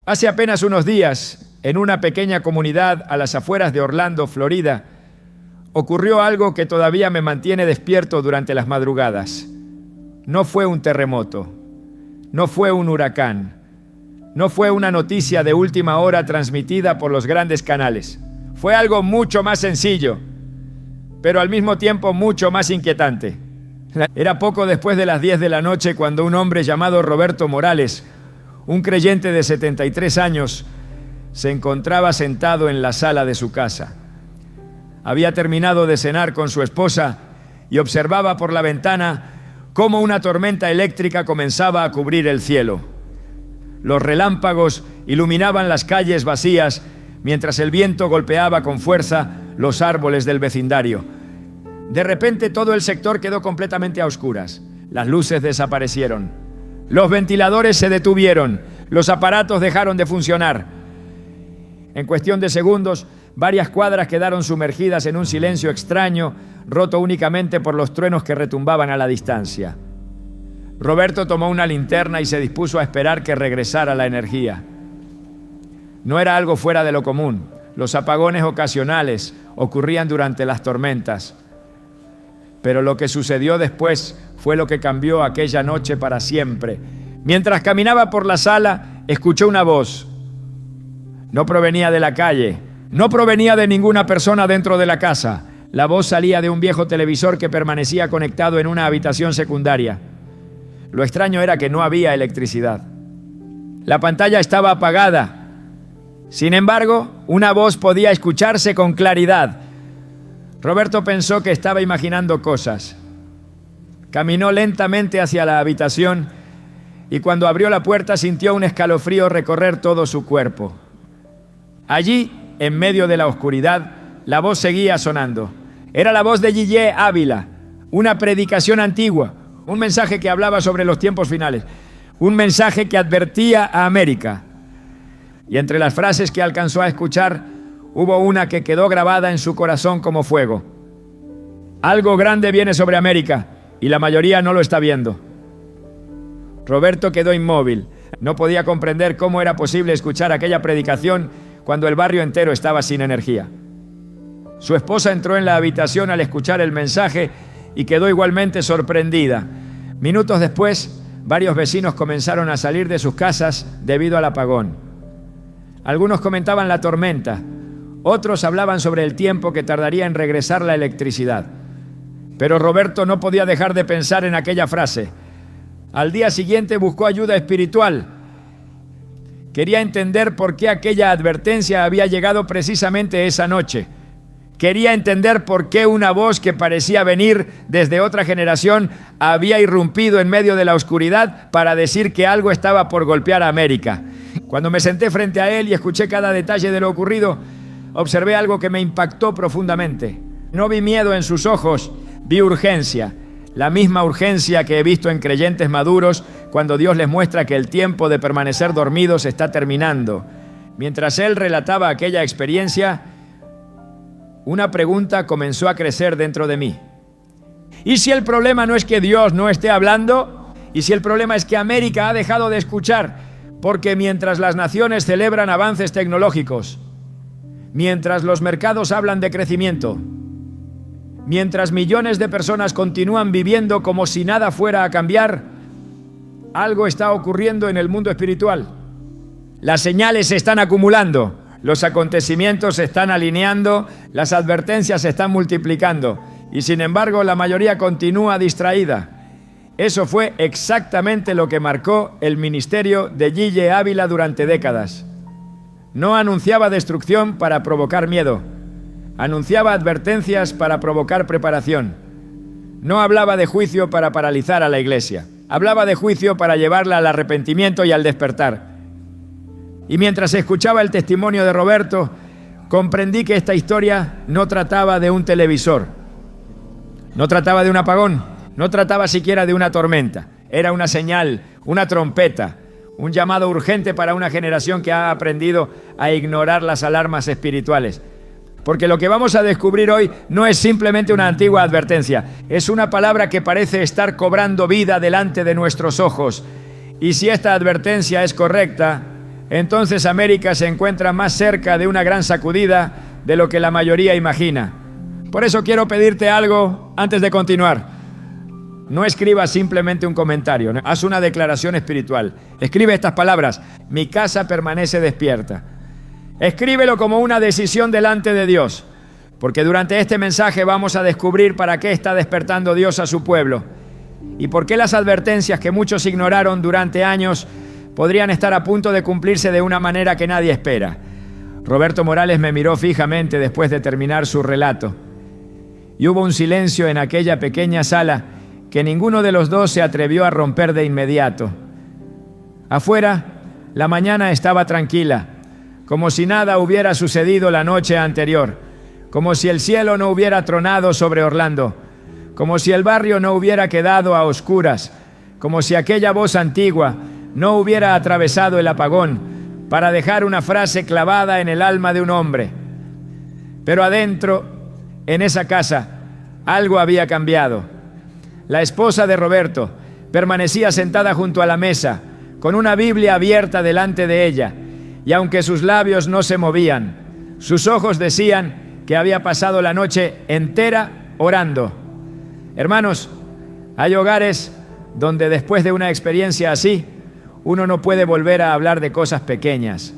Hace apenas unos días, en una pequeña comunidad a las afueras de Orlando, Florida, ocurrió algo que todavía me mantiene despierto durante las madrugadas. No fue un terremoto, no fue un huracán, no fue una noticia de última hora transmitida por los grandes canales. Fue algo mucho más sencillo, pero al mismo tiempo mucho más inquietante. Era poco después de las 10 de la noche cuando un hombre llamado Roberto Morales, un creyente de 73 años, se encontraba sentado en la sala de su casa. Había terminado de cenar con su esposa y observaba por la ventana cómo una tormenta eléctrica comenzaba a cubrir el cielo. Los relámpagos iluminaban las calles vacías mientras el viento golpeaba con fuerza los árboles del vecindario. De repente todo el sector quedó completamente a oscuras. Las luces desaparecieron. Los ventiladores se detuvieron. Los aparatos dejaron de funcionar. En cuestión de segundos, varias cuadras quedaron sumergidas en un silencio extraño, roto únicamente por los truenos que retumbaban a la distancia. Roberto tomó una linterna y se dispuso a esperar que regresara la energía. No era algo fuera de lo común. Los apagones ocasionales ocurrían durante las tormentas. Pero lo que sucedió después fue lo que cambió aquella noche para siempre. Mientras caminaba por la sala, escuchó una voz. No provenía de la calle, no provenía de ninguna persona dentro de la casa. La voz salía de un viejo televisor que permanecía conectado en una habitación secundaria. Lo extraño era que no había electricidad. La pantalla estaba apagada. Sin embargo, una voz podía escucharse con claridad. Roberto pensó que estaba imaginando cosas. Caminó lentamente hacia la habitación y cuando abrió la puerta sintió un escalofrío recorrer todo su cuerpo. Allí, en medio de la oscuridad, la voz seguía sonando. Era la voz de Yeye Ávila, una predicación antigua, un mensaje que hablaba sobre los tiempos finales, un mensaje que advertía a América. Y entre las frases que alcanzó a escuchar, hubo una que quedó grabada en su corazón como fuego. Algo grande viene sobre América y la mayoría no lo está viendo. Roberto quedó inmóvil. No podía comprender cómo era posible escuchar aquella predicación cuando el barrio entero estaba sin energía. Su esposa entró en la habitación al escuchar el mensaje y quedó igualmente sorprendida. Minutos después, varios vecinos comenzaron a salir de sus casas debido al apagón. Algunos comentaban la tormenta, otros hablaban sobre el tiempo que tardaría en regresar la electricidad. Pero Roberto no podía dejar de pensar en aquella frase. Al día siguiente buscó ayuda espiritual. Quería entender por qué aquella advertencia había llegado precisamente esa noche. Quería entender por qué una voz que parecía venir desde otra generación había irrumpido en medio de la oscuridad para decir que algo estaba por golpear a América. Cuando me senté frente a él y escuché cada detalle de lo ocurrido, observé algo que me impactó profundamente. No vi miedo en sus ojos, vi urgencia. La misma urgencia que he visto en creyentes maduros cuando Dios les muestra que el tiempo de permanecer dormidos está terminando. Mientras él relataba aquella experiencia, una pregunta comenzó a crecer dentro de mí. ¿Y si el problema no es que Dios no esté hablando? ¿Y si el problema es que América ha dejado de escuchar? Porque mientras las naciones celebran avances tecnológicos, mientras los mercados hablan de crecimiento, mientras millones de personas continúan viviendo como si nada fuera a cambiar, algo está ocurriendo en el mundo espiritual. Las señales se están acumulando, los acontecimientos se están alineando, las advertencias se están multiplicando y sin embargo la mayoría continúa distraída. Eso fue exactamente lo que marcó el ministerio de Yeye Ávila durante décadas. No anunciaba destrucción para provocar miedo. Anunciaba advertencias para provocar preparación. No hablaba de juicio para paralizar a la iglesia. Hablaba de juicio para llevarla al arrepentimiento y al despertar. Y mientras escuchaba el testimonio de Roberto, comprendí que esta historia no trataba de un televisor. No trataba de un apagón. No trataba siquiera de una tormenta. Era una señal, una trompeta, un llamado urgente para una generación que ha aprendido a ignorar las alarmas espirituales. Porque lo que vamos a descubrir hoy no es simplemente una antigua advertencia, es una palabra que parece estar cobrando vida delante de nuestros ojos. Y si esta advertencia es correcta, entonces América se encuentra más cerca de una gran sacudida de lo que la mayoría imagina. Por eso quiero pedirte algo antes de continuar. No escribas simplemente un comentario, haz una declaración espiritual. Escribe estas palabras: mi casa permanece despierta. Escríbelo como una decisión delante de Dios, porque durante este mensaje vamos a descubrir para qué está despertando Dios a su pueblo y por qué las advertencias que muchos ignoraron durante años podrían estar a punto de cumplirse de una manera que nadie espera. Roberto Morales me miró fijamente después de terminar su relato, y hubo un silencio en aquella pequeña sala que ninguno de los dos se atrevió a romper de inmediato. Afuera, la mañana estaba tranquila, como si nada hubiera sucedido la noche anterior, como si el cielo no hubiera tronado sobre Orlando, como si el barrio no hubiera quedado a oscuras, como si aquella voz antigua no hubiera atravesado el apagón para dejar una frase clavada en el alma de un hombre. Pero adentro, en esa casa, algo había cambiado. La esposa de Roberto permanecía sentada junto a la mesa, con una Biblia abierta delante de ella, y aunque sus labios no se movían, sus ojos decían que había pasado la noche entera orando. Hermanos, hay hogares donde después de una experiencia así, uno no puede volver a hablar de cosas pequeñas.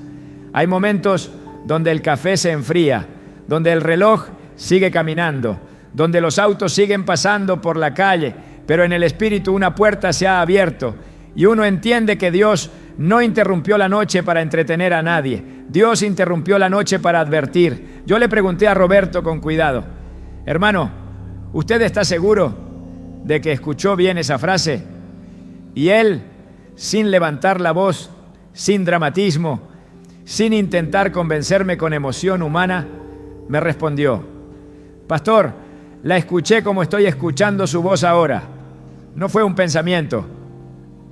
Hay momentos donde el café se enfría, donde el reloj sigue caminando, donde los autos siguen pasando por la calle, pero en el espíritu una puerta se ha abierto y uno entiende que Dios no interrumpió la noche para entretener a nadie. Dios interrumpió la noche para advertir. Yo le pregunté a Roberto con cuidado: hermano, ¿usted está seguro de que escuchó bien esa frase? Y él, sin levantar la voz, sin dramatismo, sin intentar convencerme con emoción humana, me respondió: pastor, la escuché como estoy escuchando su voz ahora. No fue un pensamiento,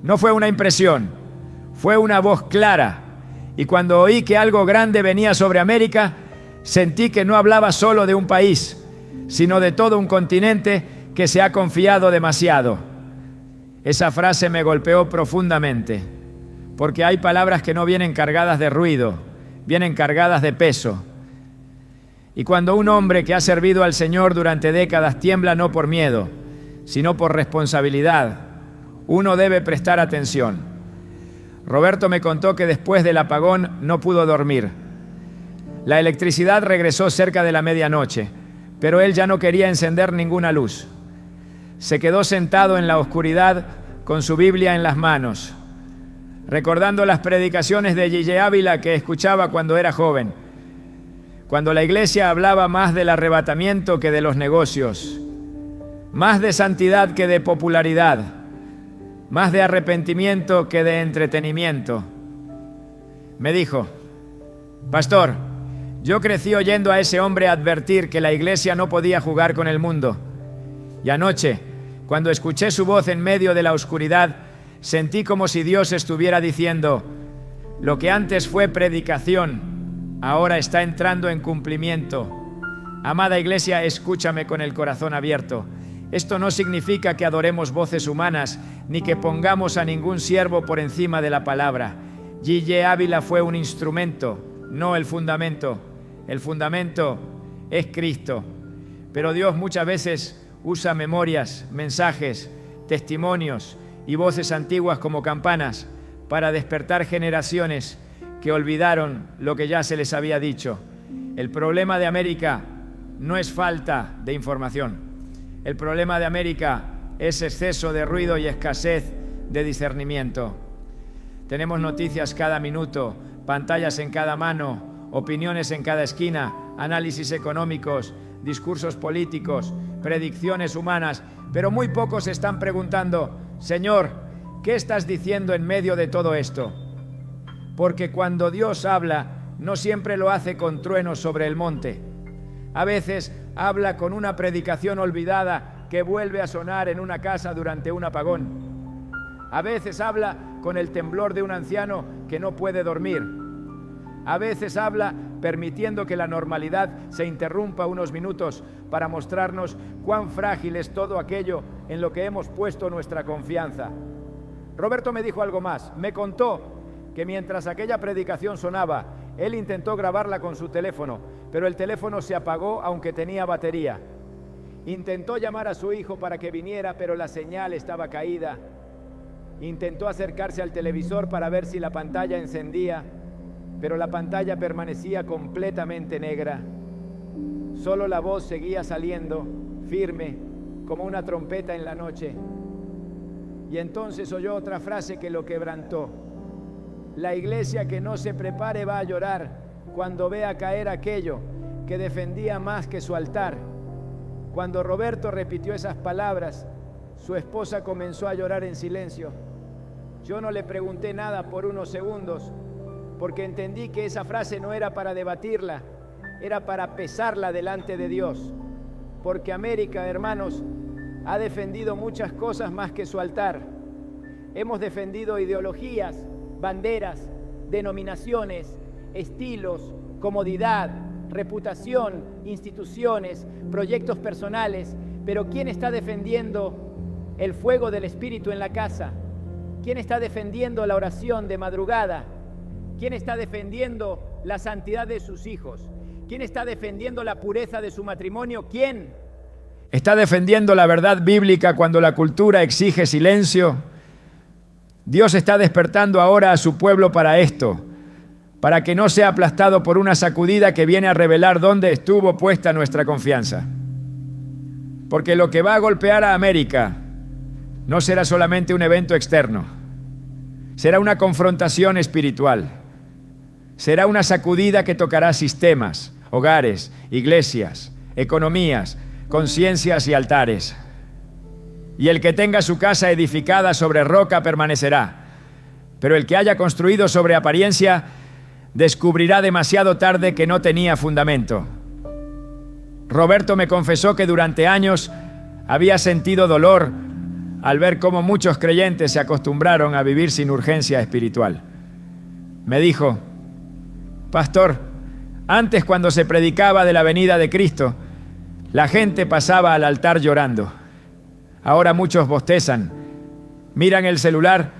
no fue una impresión, fue una voz clara. Y cuando oí que algo grande venía sobre América, sentí que no hablaba solo de un país, sino de todo un continente que se ha confiado demasiado. Esa frase me golpeó profundamente, porque hay palabras que no vienen cargadas de ruido, vienen cargadas de peso. Y cuando un hombre que ha servido al Señor durante décadas tiembla no por miedo, sino por responsabilidad, uno debe prestar atención. Roberto me contó que después del apagón no pudo dormir. La electricidad regresó cerca de la medianoche, pero él ya no quería encender ninguna luz. Se quedó sentado en la oscuridad con su Biblia en las manos, recordando las predicaciones de G.J. Ávila que escuchaba cuando era joven, cuando la iglesia hablaba más del arrebatamiento que de los negocios, más de santidad que de popularidad, más de arrepentimiento que de entretenimiento. Me dijo: pastor, yo crecí oyendo a ese hombre advertir que la iglesia no podía jugar con el mundo. Y anoche, cuando escuché su voz en medio de la oscuridad, sentí como si Dios estuviera diciendo: lo que antes fue predicación, ahora está entrando en cumplimiento. Amada iglesia, escúchame con el corazón abierto. Esto no significa que adoremos voces humanas, ni que pongamos a ningún siervo por encima de la palabra. G.J. Ávila fue un instrumento, no el fundamento. El fundamento es Cristo. Pero Dios muchas veces usa memorias, mensajes, testimonios y voces antiguas como campanas para despertar generaciones que olvidaron lo que ya se les había dicho. El problema de América no es falta de información. El problema de América es exceso de ruido y escasez de discernimiento. Tenemos noticias cada minuto, pantallas en cada mano, opiniones en cada esquina, análisis económicos, discursos políticos, predicciones humanas, pero muy pocos están preguntando: Señor, ¿qué estás diciendo en medio de todo esto? Porque cuando Dios habla, no siempre lo hace con truenos sobre el monte. A veces habla con una predicación olvidada que vuelve a sonar en una casa durante un apagón. A veces habla con el temblor de un anciano que no puede dormir. A veces habla permitiendo que la normalidad se interrumpa unos minutos para mostrarnos cuán frágil es todo aquello en lo que hemos puesto nuestra confianza. Roberto me dijo algo más. Me contó que mientras aquella predicación sonaba, él intentó grabarla con su teléfono, pero el teléfono se apagó aunque tenía batería. Intentó llamar a su hijo para que viniera, pero la señal estaba caída. Intentó acercarse al televisor para ver si la pantalla encendía, pero la pantalla permanecía completamente negra. Solo la voz seguía saliendo, firme, como una trompeta en la noche. Y entonces oyó otra frase que lo quebrantó. La iglesia que no se prepare va a llorar cuando vea caer aquello que defendía más que su altar. Cuando Roberto repitió esas palabras, su esposa comenzó a llorar en silencio. Yo no le pregunté nada por unos segundos, porque entendí que esa frase no era para debatirla, era para pesarla delante de Dios. Porque América, hermanos, ha defendido muchas cosas más que su altar. Hemos defendido ideologías, banderas, denominaciones, estilos, comodidad, reputación, instituciones, proyectos personales. Pero ¿quién está defendiendo el fuego del Espíritu en la casa? ¿Quién está defendiendo la oración de madrugada? ¿Quién está defendiendo la santidad de sus hijos? ¿Quién está defendiendo la pureza de su matrimonio? ¿Quién está defendiendo la verdad bíblica cuando la cultura exige silencio? Dios está despertando ahora a su pueblo para esto, para que no sea aplastado por una sacudida que viene a revelar dónde estuvo puesta nuestra confianza. Porque lo que va a golpear a América no será solamente un evento externo, será una confrontación espiritual, será una sacudida que tocará sistemas, hogares, iglesias, economías, conciencias y altares. Y el que tenga su casa edificada sobre roca permanecerá, pero el que haya construido sobre apariencia descubrirá demasiado tarde que no tenía fundamento. Roberto me confesó que durante años había sentido dolor al ver cómo muchos creyentes se acostumbraron a vivir sin urgencia espiritual. Me dijo: pastor, antes cuando se predicaba de la venida de Cristo, la gente pasaba al altar llorando. Ahora muchos bostezan, miran el celular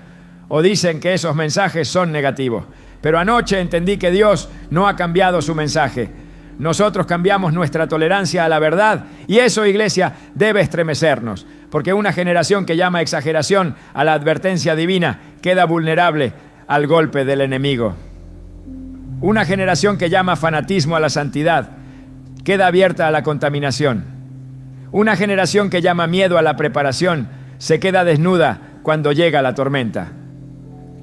o dicen que esos mensajes son negativos. Pero anoche entendí que Dios no ha cambiado su mensaje. Nosotros cambiamos nuestra tolerancia a la verdad y eso, iglesia, debe estremecernos, porque una generación que llama exageración a la advertencia divina queda vulnerable al golpe del enemigo. Una generación que llama fanatismo a la santidad queda abierta a la contaminación. Una generación que llama miedo a la preparación se queda desnuda cuando llega la tormenta.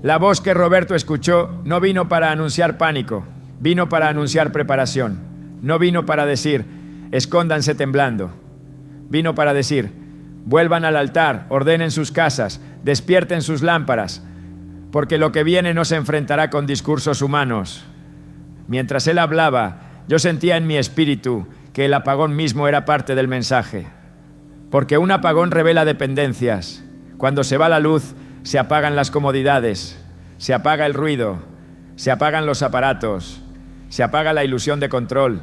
La voz que Roberto escuchó no vino para anunciar pánico, vino para anunciar preparación. No vino para decir, escóndanse temblando. Vino para decir, vuelvan al altar, ordenen sus casas, despierten sus lámparas, porque lo que viene no se enfrentará con discursos humanos. Mientras él hablaba, yo sentía en mi espíritu que el apagón mismo era parte del mensaje. Porque un apagón revela dependencias. Cuando se va la luz, se apagan las comodidades, se apaga el ruido, se apagan los aparatos, se apaga la ilusión de control.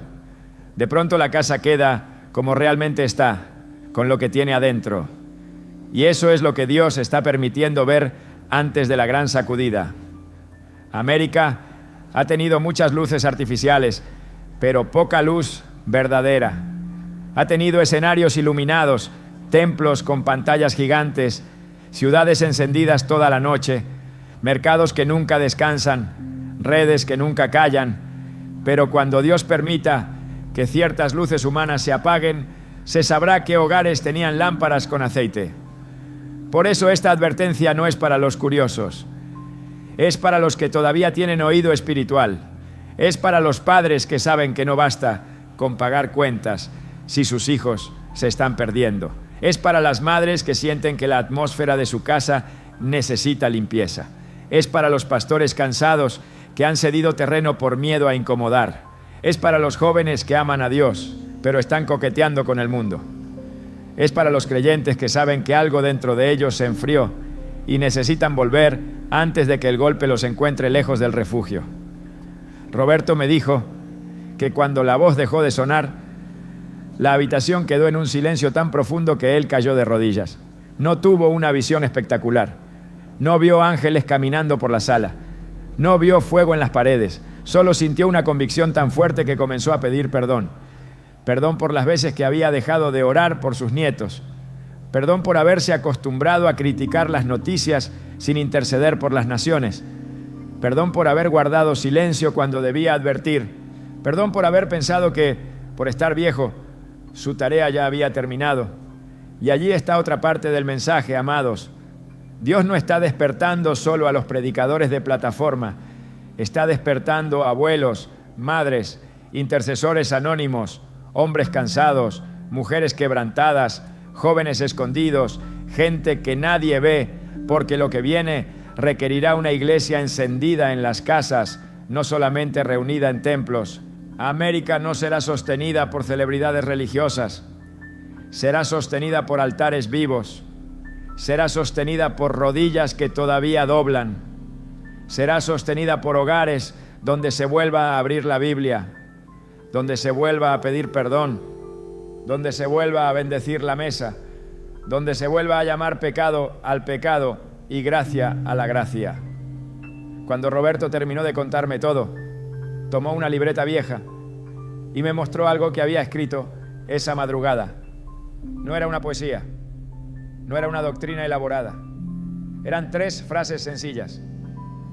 De pronto la casa queda como realmente está, con lo que tiene adentro. Y eso es lo que Dios está permitiendo ver antes de la gran sacudida. América ha tenido muchas luces artificiales, pero poca luz verdadera. Ha tenido escenarios iluminados, templos con pantallas gigantes, ciudades encendidas toda la noche, mercados que nunca descansan, redes que nunca callan, pero cuando Dios permita que ciertas luces humanas se apaguen, se sabrá qué hogares tenían lámparas con aceite. Por eso esta advertencia no es para los curiosos, es para los que todavía tienen oído espiritual, es para los padres que saben que no basta con pagar cuentas si sus hijos se están perdiendo. Es para las madres que sienten que la atmósfera de su casa necesita limpieza. Es para los pastores cansados que han cedido terreno por miedo a incomodar. Es para los jóvenes que aman a Dios, pero están coqueteando con el mundo. Es para los creyentes que saben que algo dentro de ellos se enfrió y necesitan volver antes de que el golpe los encuentre lejos del refugio. Roberto me dijo que cuando la voz dejó de sonar, la habitación quedó en un silencio tan profundo que él cayó de rodillas. No tuvo una visión espectacular. No vio ángeles caminando por la sala. No vio fuego en las paredes, solo sintió una convicción tan fuerte que comenzó a pedir perdón. Perdón por las veces que había dejado de orar por sus nietos. Perdón por haberse acostumbrado a criticar las noticias sin interceder por las naciones. Perdón por haber guardado silencio cuando debía advertir. Perdón por haber pensado que, por estar viejo, su tarea ya había terminado. Y allí está otra parte del mensaje, amados. Dios no está despertando solo a los predicadores de plataforma. Está despertando a abuelos, madres, intercesores anónimos, hombres cansados, mujeres quebrantadas, jóvenes escondidos, gente que nadie ve, porque lo que viene requerirá una iglesia encendida en las casas, no solamente reunida en templos. América no será sostenida por celebridades religiosas, será sostenida por altares vivos, será sostenida por rodillas que todavía doblan, será sostenida por hogares donde se vuelva a abrir la Biblia, donde se vuelva a pedir perdón, donde se vuelva a bendecir la mesa, donde se vuelva a llamar pecado al pecado y gracia a la gracia. Cuando Roberto terminó de contarme todo, tomó una libreta vieja y me mostró algo que había escrito esa madrugada. No era una poesía, no era una doctrina elaborada. Eran 3 frases sencillas.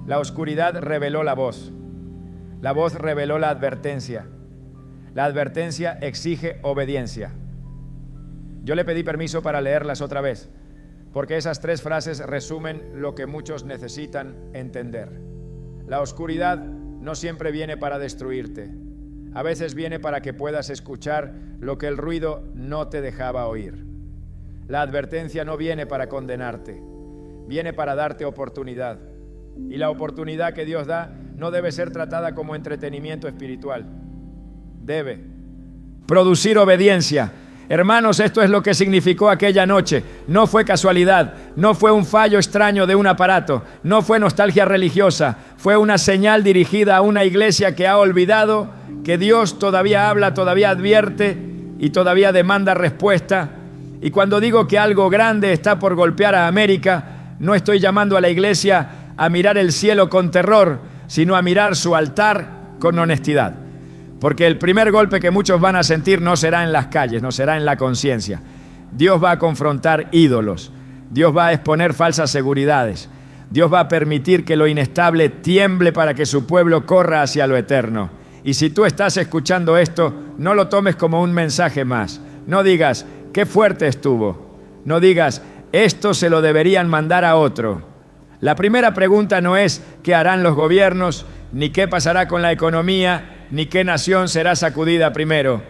La oscuridad reveló la voz reveló la advertencia exige obediencia. Yo le pedí permiso para leerlas otra vez, porque esas 3 frases resumen lo que muchos necesitan entender. La oscuridad no siempre viene para destruirte. A veces viene para que puedas escuchar lo que el ruido no te dejaba oír. La advertencia no viene para condenarte, viene para darte oportunidad. Y la oportunidad que Dios da no debe ser tratada como entretenimiento espiritual. Debe producir obediencia. Hermanos, esto es lo que significó aquella noche. No fue casualidad, no fue un fallo extraño de un aparato, no fue nostalgia religiosa, fue una señal dirigida a una iglesia que ha olvidado que Dios todavía habla, todavía advierte y todavía demanda respuesta. Y cuando digo que algo grande está por golpear a América, no estoy llamando a la iglesia a mirar el cielo con terror, sino a mirar su altar con honestidad. Porque el primer golpe que muchos van a sentir no será en las calles, no será en la conciencia. Dios va a confrontar ídolos, Dios va a exponer falsas seguridades, Dios va a permitir que lo inestable tiemble para que su pueblo corra hacia lo eterno. Y si tú estás escuchando esto, no lo tomes como un mensaje más. No digas, qué fuerte estuvo. No digas, esto se lo deberían mandar a otro. La primera pregunta no es qué harán los gobiernos, ni qué pasará con la economía, ni qué nación será sacudida primero.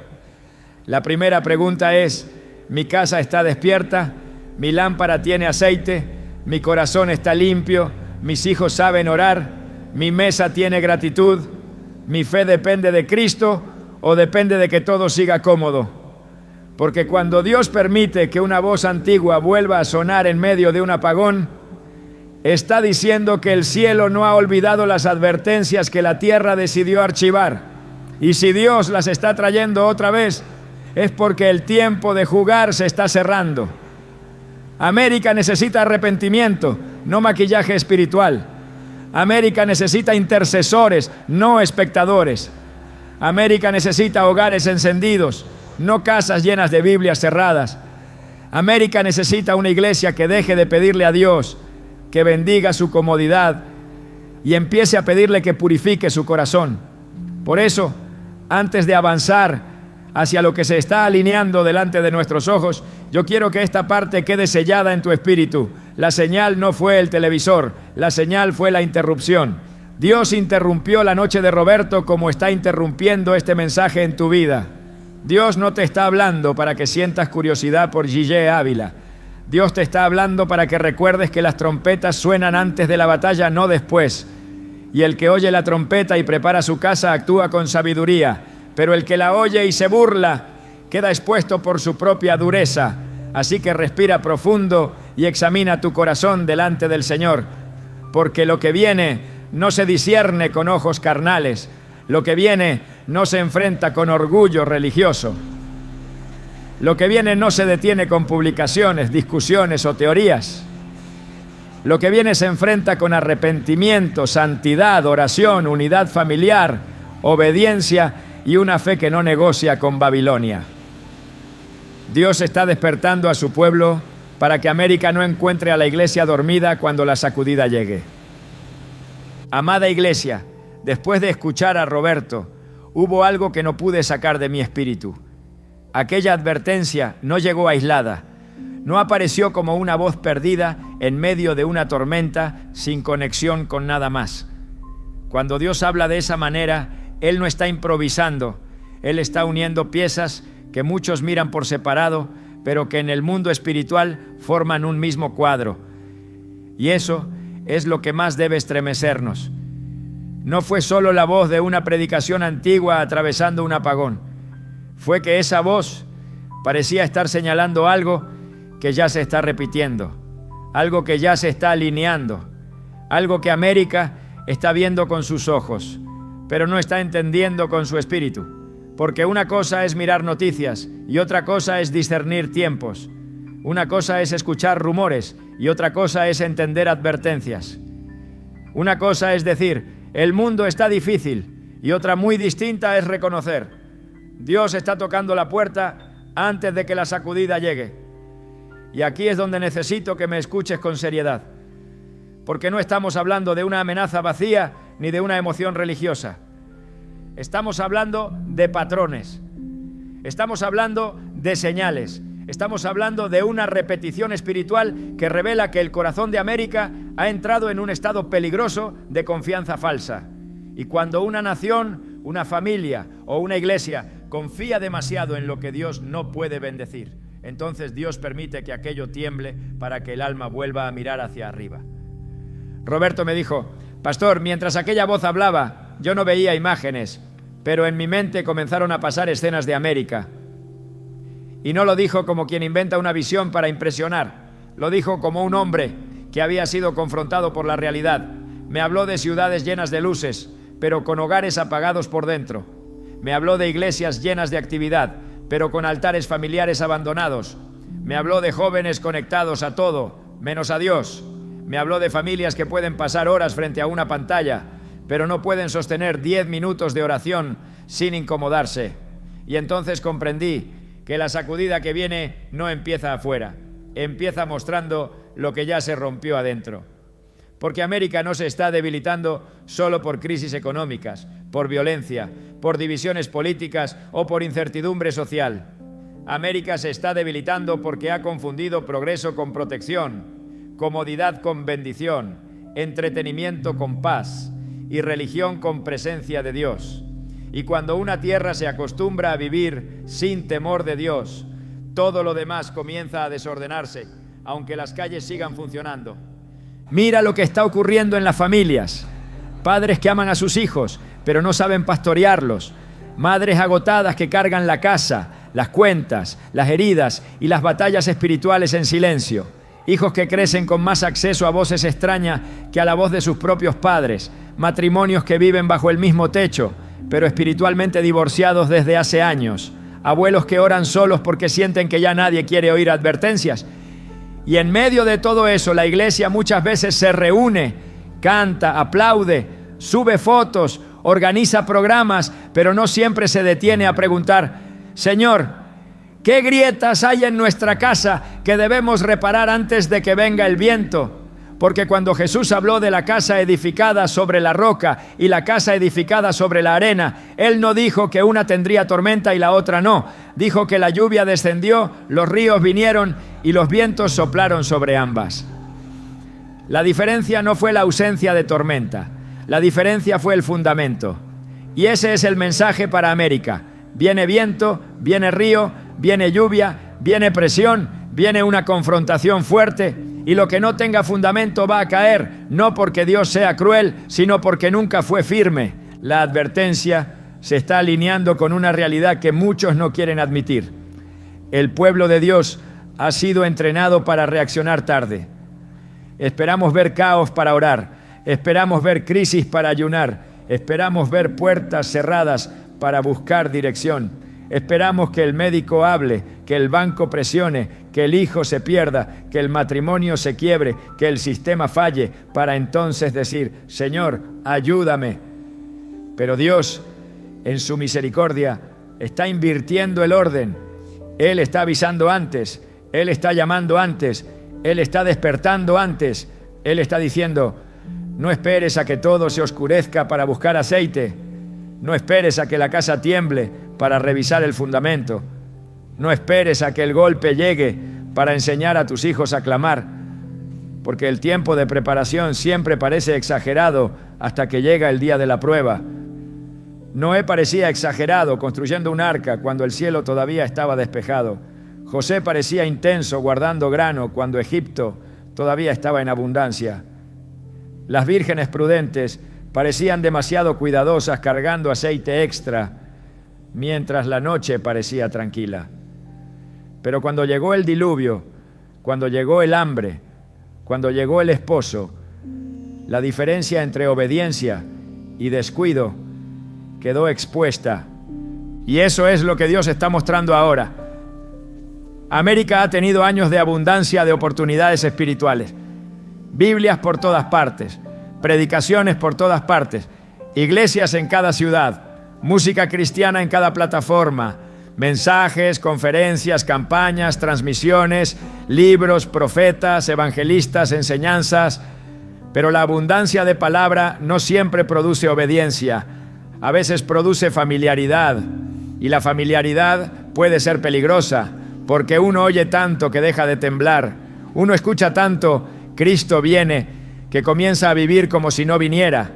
La primera pregunta es, ¿mi casa está despierta? ¿Mi lámpara tiene aceite? ¿Mi corazón está limpio? ¿Mis hijos saben orar? ¿Mi mesa tiene gratitud? ¿Mi fe depende de Cristo o depende de que todo siga cómodo? Porque cuando Dios permite que una voz antigua vuelva a sonar en medio de un apagón, está diciendo que el cielo no ha olvidado las advertencias que la tierra decidió archivar. Y si Dios las está trayendo otra vez, es porque el tiempo de jugar se está cerrando. América necesita arrepentimiento, no maquillaje espiritual. América necesita intercesores, no espectadores. América necesita hogares encendidos, no casas llenas de Biblias cerradas. América necesita una iglesia que deje de pedirle a Dios que bendiga su comodidad y empiece a pedirle que purifique su corazón. Por eso, antes de avanzar hacia lo que se está alineando delante de nuestros ojos, yo quiero que esta parte quede sellada en tu espíritu. La señal no fue el televisor, la señal fue la interrupción. Dios interrumpió la noche de Roberto como está interrumpiendo este mensaje en tu vida. Dios no te está hablando para que sientas curiosidad por Gille Ávila. Dios te está hablando para que recuerdes que las trompetas suenan antes de la batalla, no después. Y el que oye la trompeta y prepara su casa actúa con sabiduría, pero el que la oye y se burla queda expuesto por su propia dureza. Así que respira profundo y examina tu corazón delante del Señor, porque lo que viene no se discierne con ojos carnales, lo que viene no se enfrenta con orgullo religioso. Lo que viene no se detiene con publicaciones, discusiones o teorías. Lo que viene se enfrenta con arrepentimiento, santidad, oración, unidad familiar, obediencia y una fe que no negocia con Babilonia. Dios está despertando a su pueblo para que América no encuentre a la iglesia dormida cuando la sacudida llegue. Amada iglesia, después de escuchar a Roberto, hubo algo que no pude sacar de mi espíritu. Aquella advertencia no llegó aislada, no apareció como una voz perdida en medio de una tormenta sin conexión con nada más. Cuando Dios habla de esa manera, Él no está improvisando, Él está uniendo piezas que muchos miran por separado, pero que en el mundo espiritual forman un mismo cuadro. Y eso es lo que más debe estremecernos. No fue solo la voz de una predicación antigua atravesando un apagón. Fue que esa voz parecía estar señalando algo que ya se está repitiendo, algo que ya se está alineando, algo que América está viendo con sus ojos, pero no está entendiendo con su espíritu. Porque una cosa es mirar noticias y otra cosa es discernir tiempos. Una cosa es escuchar rumores y otra cosa es entender advertencias. Una cosa es decir, el mundo está difícil, y otra muy distinta es reconocer, Dios está tocando la puerta antes de que la sacudida llegue. Y aquí es donde necesito que me escuches con seriedad, porque no estamos hablando de una amenaza vacía ni de una emoción religiosa. Estamos hablando de patrones, estamos hablando de señales, estamos hablando de una repetición espiritual que revela que el corazón de América ha entrado en un estado peligroso de confianza falsa. Y cuando una nación, una familia o una iglesia confía demasiado en lo que Dios no puede bendecir, entonces Dios permite que aquello tiemble para que el alma vuelva a mirar hacia arriba. Roberto me dijo, pastor, mientras aquella voz hablaba, yo no veía imágenes, pero en mi mente comenzaron a pasar escenas de América. Y no lo dijo como quien inventa una visión para impresionar, lo dijo como un hombre que había sido confrontado por la realidad. Me habló de ciudades llenas de luces, pero con hogares apagados por dentro. Me habló de iglesias llenas de actividad, pero con altares familiares abandonados. Me habló de jóvenes conectados a todo, menos a Dios. Me habló de familias que pueden pasar horas frente a una pantalla, pero no pueden sostener 10 minutos de oración sin incomodarse. Y entonces comprendí que la sacudida que viene no empieza afuera, empieza mostrando lo que ya se rompió adentro. Porque América no se está debilitando solo por crisis económicas, por violencia, por divisiones políticas o por incertidumbre social. América se está debilitando porque ha confundido progreso con protección, comodidad con bendición, entretenimiento con paz y religión con presencia de Dios. Y cuando una tierra se acostumbra a vivir sin temor de Dios, todo lo demás comienza a desordenarse, aunque las calles sigan funcionando. Mira lo que está ocurriendo en las familias. Padres que aman a sus hijos, pero no saben pastorearlos. Madres agotadas que cargan la casa, las cuentas, las heridas y las batallas espirituales en silencio. Hijos que crecen con más acceso a voces extrañas que a la voz de sus propios padres. Matrimonios que viven bajo el mismo techo, pero espiritualmente divorciados desde hace años. Abuelos que oran solos porque sienten que ya nadie quiere oír advertencias. Y en medio de todo eso, la iglesia muchas veces se reúne, canta, aplaude, sube fotos, organiza programas, pero no siempre se detiene a preguntar, Señor, ¿qué grietas hay en nuestra casa que debemos reparar antes de que venga el viento? Porque cuando Jesús habló de la casa edificada sobre la roca y la casa edificada sobre la arena, Él no dijo que una tendría tormenta y la otra no. Dijo que la lluvia descendió, los ríos vinieron y los vientos soplaron sobre ambas. La diferencia no fue la ausencia de tormenta, la diferencia fue el fundamento. Y ese es el mensaje para América. Viene viento, viene río, viene lluvia, viene presión, viene una confrontación fuerte. Y lo que no tenga fundamento va a caer, no porque Dios sea cruel, sino porque nunca fue firme. La advertencia se está alineando con una realidad que muchos no quieren admitir. El pueblo de Dios ha sido entrenado para reaccionar tarde. Esperamos ver caos para orar, esperamos ver crisis para ayunar, esperamos ver puertas cerradas para buscar dirección. Esperamos que el médico hable, que el banco presione, que el hijo se pierda, que el matrimonio se quiebre, que el sistema falle, para entonces decir: Señor, ayúdame. Pero Dios, en su misericordia, está invirtiendo el orden. Él está avisando antes, Él está llamando antes, Él está despertando antes. Él está diciendo: no esperes a que todo se oscurezca para buscar aceite. No esperes a que la casa tiemble para revisar el fundamento. No esperes a que el golpe llegue para enseñar a tus hijos a clamar, porque el tiempo de preparación siempre parece exagerado hasta que llega el día de la prueba. Noé parecía exagerado construyendo un arca cuando el cielo todavía estaba despejado. José parecía intenso guardando grano cuando Egipto todavía estaba en abundancia. Las vírgenes prudentes parecían demasiado cuidadosas cargando aceite extra, mientras la noche parecía tranquila. Pero cuando llegó el diluvio, cuando llegó el hambre, cuando llegó el esposo, la diferencia entre obediencia y descuido quedó expuesta. Y eso es lo que Dios está mostrando ahora. América ha tenido años de abundancia de oportunidades espirituales. Biblias por todas partes, predicaciones por todas partes, iglesias en cada ciudad, música cristiana en cada plataforma, mensajes, conferencias, campañas, transmisiones, libros, profetas, evangelistas, enseñanzas. Pero la abundancia de palabra no siempre produce obediencia. A veces produce familiaridad, y la familiaridad puede ser peligrosa, porque uno oye tanto que deja de temblar. Uno escucha tanto: Cristo viene, que comienza a vivir como si no viniera.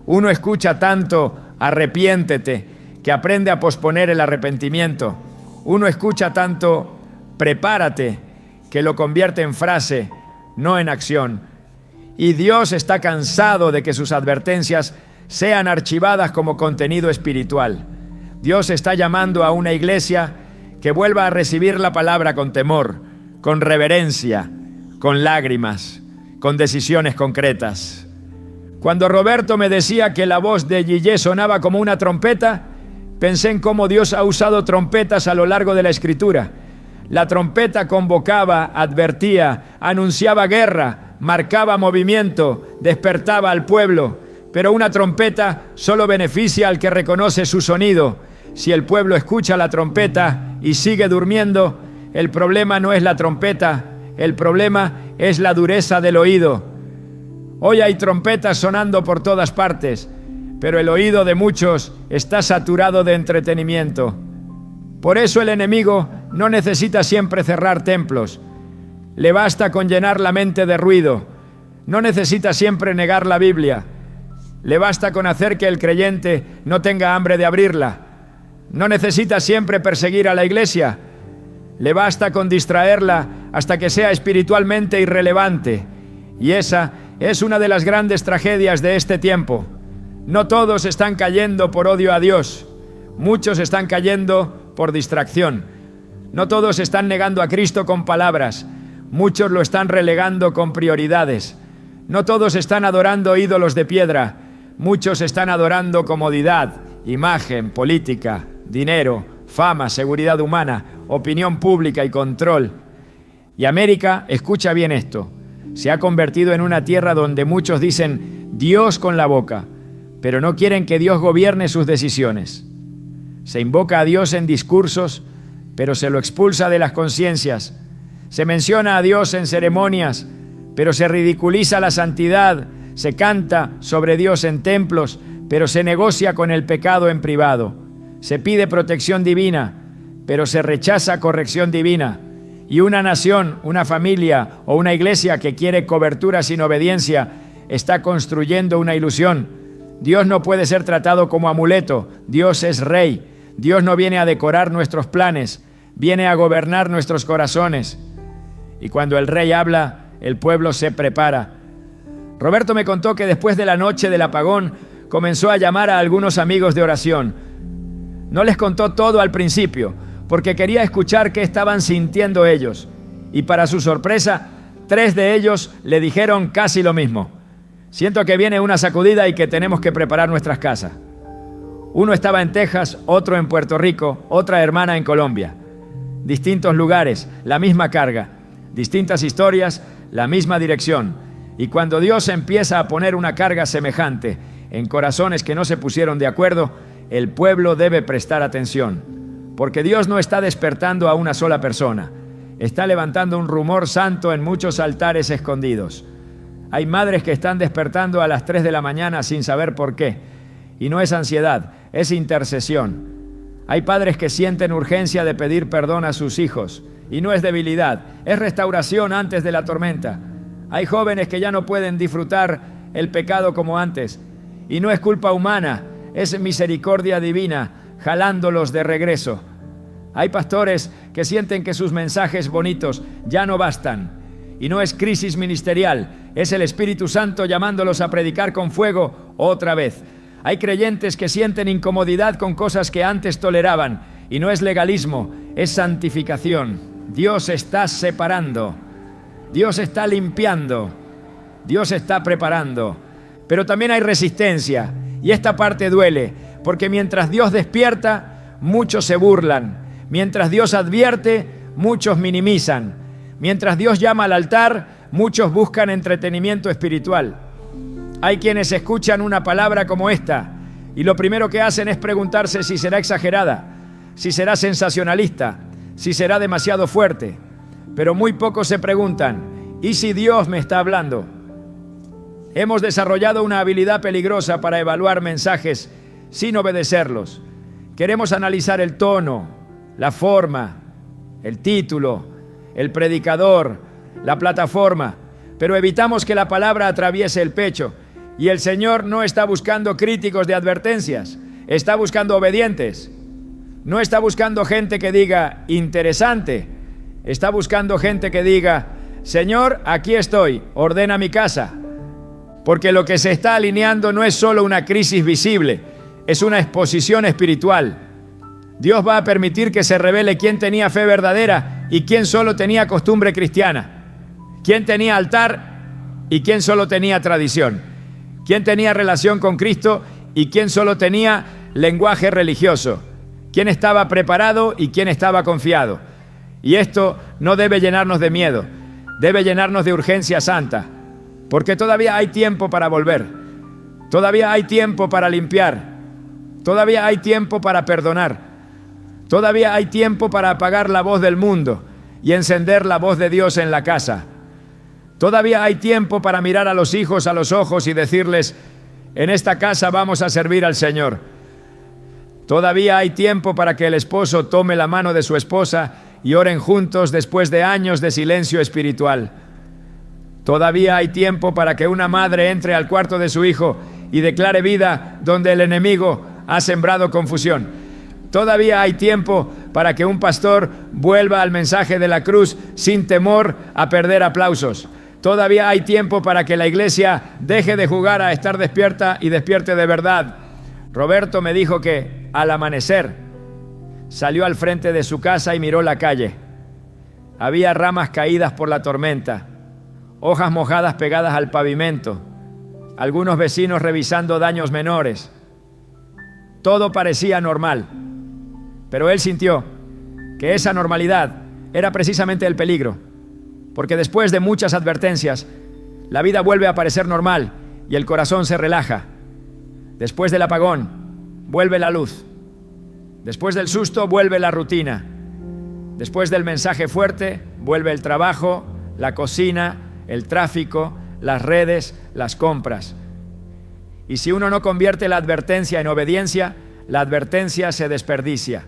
Uno escucha tanto: arrepiéntete, que aprende a posponer el arrepentimiento. Uno escucha tanto: prepárate, que lo convierte en frase, no en acción. Y Dios está cansado de que sus advertencias sean archivadas como contenido espiritual. Dios está llamando a una iglesia que vuelva a recibir la palabra con temor, con reverencia, con lágrimas, con decisiones concretas. Cuando Roberto me decía que la voz de Yiyé sonaba como una trompeta, pensé en cómo Dios ha usado trompetas a lo largo de la Escritura. La trompeta convocaba, advertía, anunciaba guerra, marcaba movimiento, despertaba al pueblo. Pero una trompeta solo beneficia al que reconoce su sonido. Si el pueblo escucha la trompeta y sigue durmiendo, el problema no es la trompeta, el problema es la dureza del oído. Hoy hay trompetas sonando por todas partes, pero el oído de muchos está saturado de entretenimiento. Por eso el enemigo no necesita siempre cerrar templos. Le basta con llenar la mente de ruido. No necesita siempre negar la Biblia. Le basta con hacer que el creyente no tenga hambre de abrirla. No necesita siempre perseguir a la iglesia. Le basta con distraerla hasta que sea espiritualmente irrelevante. Y esa es una de las grandes tragedias de este tiempo. No todos están cayendo por odio a Dios. Muchos están cayendo por distracción. No todos están negando a Cristo con palabras. Muchos lo están relegando con prioridades. No todos están adorando ídolos de piedra. Muchos están adorando comodidad, imagen, política, dinero, fama, seguridad humana, opinión pública y control. Y América, escucha bien esto, se ha convertido en una tierra donde muchos dicen Dios con la boca, pero no quieren que Dios gobierne sus decisiones. Se invoca a Dios en discursos, pero se lo expulsa de las conciencias. Se menciona a Dios en ceremonias, pero se ridiculiza la santidad. Se canta sobre Dios en templos, pero se negocia con el pecado en privado. Se pide protección divina, pero se rechaza corrección divina. Y una nación, una familia o una iglesia que quiere cobertura sin obediencia está construyendo una ilusión. Dios no puede ser tratado como amuleto. Dios es rey. Dios no viene a decorar nuestros planes, viene a gobernar nuestros corazones. Y cuando el rey habla, el pueblo se prepara. Roberto me contó que después de la noche del apagón comenzó a llamar a algunos amigos de oración. No les contó todo al principio, porque quería escuchar qué estaban sintiendo ellos. Y para su sorpresa, 3 de ellos le dijeron casi lo mismo. Siento que viene una sacudida y que tenemos que preparar nuestras casas. Uno estaba en Texas, otro en Puerto Rico, otra hermana en Colombia. Distintos lugares, la misma carga. Distintas historias, la misma dirección. Y cuando Dios empieza a poner una carga semejante en corazones que no se pusieron de acuerdo, el pueblo debe prestar atención. Porque Dios no está despertando a una sola persona. Está levantando un rumor santo en muchos altares escondidos. Hay madres que están despertando a las 3 de la mañana sin saber por qué. Y no es ansiedad, es intercesión. Hay padres que sienten urgencia de pedir perdón a sus hijos. Y no es debilidad, es restauración antes de la tormenta. Hay jóvenes que ya no pueden disfrutar el pecado como antes. Y no es culpa humana, es misericordia divina, jalándolos de regreso. Hay pastores que sienten que sus mensajes bonitos ya no bastan. Y no es crisis ministerial, es el Espíritu Santo llamándolos a predicar con fuego otra vez. Hay creyentes que sienten incomodidad con cosas que antes toleraban. Y no es legalismo, es santificación. Dios está separando. Dios está limpiando. Dios está preparando. Pero también hay resistencia. Y esta parte duele, porque mientras Dios despierta, muchos se burlan. Mientras Dios advierte, muchos minimizan. Mientras Dios llama al altar, muchos buscan entretenimiento espiritual. Hay quienes escuchan una palabra como esta y lo primero que hacen es preguntarse si será exagerada, si será sensacionalista, si será demasiado fuerte. Pero muy pocos se preguntan, ¿y si Dios me está hablando? Hemos desarrollado una habilidad peligrosa para evaluar mensajes sin obedecerlos. Queremos analizar el tono, la forma, el título, el predicador, la plataforma, pero evitamos que la palabra atraviese el pecho. Y el Señor no está buscando críticos de advertencias, está buscando obedientes. No está buscando gente que diga interesante, está buscando gente que diga, Señor, aquí estoy, ordena mi casa. Porque lo que se está alineando no es solo una crisis visible, es una exposición espiritual. Dios va a permitir que se revele quién tenía fe verdadera y quién solo tenía costumbre cristiana. Quién tenía altar y quién solo tenía tradición. Quién tenía relación con Cristo y quién solo tenía lenguaje religioso. Quién estaba preparado y quién estaba confiado. Y esto no debe llenarnos de miedo, debe llenarnos de urgencia santa. Porque todavía hay tiempo para volver. Todavía hay tiempo para limpiar. Todavía hay tiempo para perdonar. Todavía hay tiempo para apagar la voz del mundo y encender la voz de Dios en la casa. Todavía hay tiempo para mirar a los hijos a los ojos y decirles, en esta casa vamos a servir al Señor. Todavía hay tiempo para que el esposo tome la mano de su esposa y oren juntos después de años de silencio espiritual. Todavía hay tiempo para que una madre entre al cuarto de su hijo y declare vida donde el enemigo ha sembrado confusión. Todavía hay tiempo para que un pastor vuelva al mensaje de la cruz sin temor a perder aplausos. Todavía hay tiempo para que la iglesia deje de jugar a estar despierta y despierte de verdad. Roberto me dijo que al amanecer salió al frente de su casa y miró la calle. Había ramas caídas por la tormenta, hojas mojadas pegadas al pavimento, algunos vecinos revisando daños menores. Todo parecía normal, pero él sintió que esa normalidad era precisamente el peligro, porque después de muchas advertencias, la vida vuelve a parecer normal y el corazón se relaja. Después del apagón, vuelve la luz. Después del susto, vuelve la rutina. Después del mensaje fuerte, vuelve el trabajo, la cocina, el tráfico, las redes, las compras. Y si uno no convierte la advertencia en obediencia, la advertencia se desperdicia.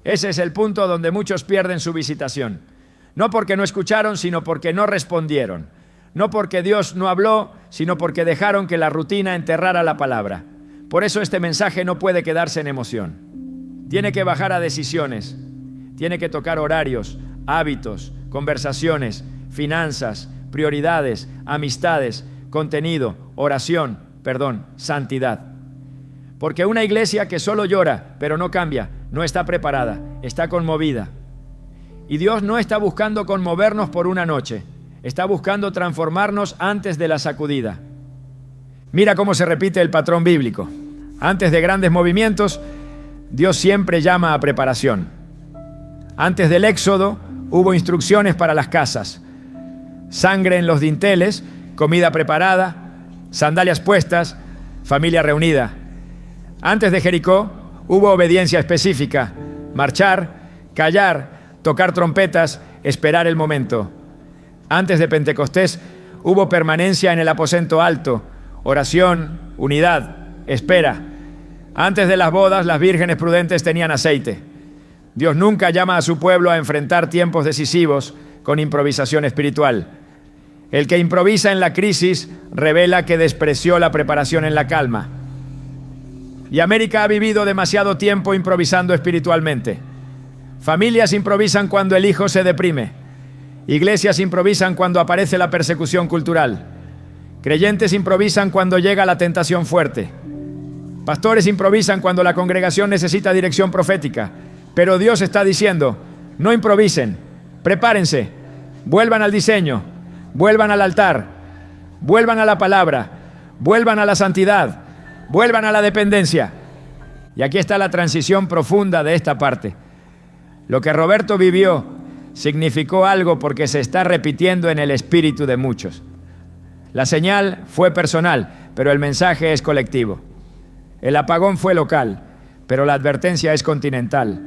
Ese es el punto donde muchos pierden su visitación. No porque no escucharon, sino porque no respondieron. No porque Dios no habló, sino porque dejaron que la rutina enterrara la palabra. Por eso este mensaje no puede quedarse en emoción. Tiene que bajar a decisiones. Tiene que tocar horarios, hábitos, conversaciones, finanzas, prioridades, amistades, contenido, oración, santidad. Porque una iglesia que solo llora, pero no cambia, no está preparada, está conmovida. Y Dios no está buscando conmovernos por una noche, está buscando transformarnos antes de la sacudida. Mira cómo se repite el patrón bíblico. Antes de grandes movimientos, Dios siempre llama a preparación. Antes del éxodo, hubo instrucciones para las casas. Sangre en los dinteles, comida preparada, sandalias puestas, familia reunida. Antes de Jericó, hubo obediencia específica. Marchar, callar, tocar trompetas, esperar el momento. Antes de Pentecostés, hubo permanencia en el aposento alto, oración, unidad, espera. Antes de las bodas, las vírgenes prudentes tenían aceite. Dios nunca llama a su pueblo a enfrentar tiempos decisivos con improvisación espiritual. El que improvisa en la crisis revela que despreció la preparación en la calma. Y América ha vivido demasiado tiempo improvisando espiritualmente. Familias improvisan cuando el hijo se deprime. Iglesias improvisan cuando aparece la persecución cultural. Creyentes improvisan cuando llega la tentación fuerte. Pastores improvisan cuando la congregación necesita dirección profética. Pero Dios está diciendo, no improvisen, prepárense, vuelvan al diseño, vuelvan al altar, vuelvan a la palabra, vuelvan a la santidad, vuelvan a la dependencia. Y aquí está la transición profunda de esta parte. Lo que Roberto vivió significó algo porque se está repitiendo en el espíritu de muchos. La señal fue personal, pero el mensaje es colectivo. El apagón fue local, pero la advertencia es continental.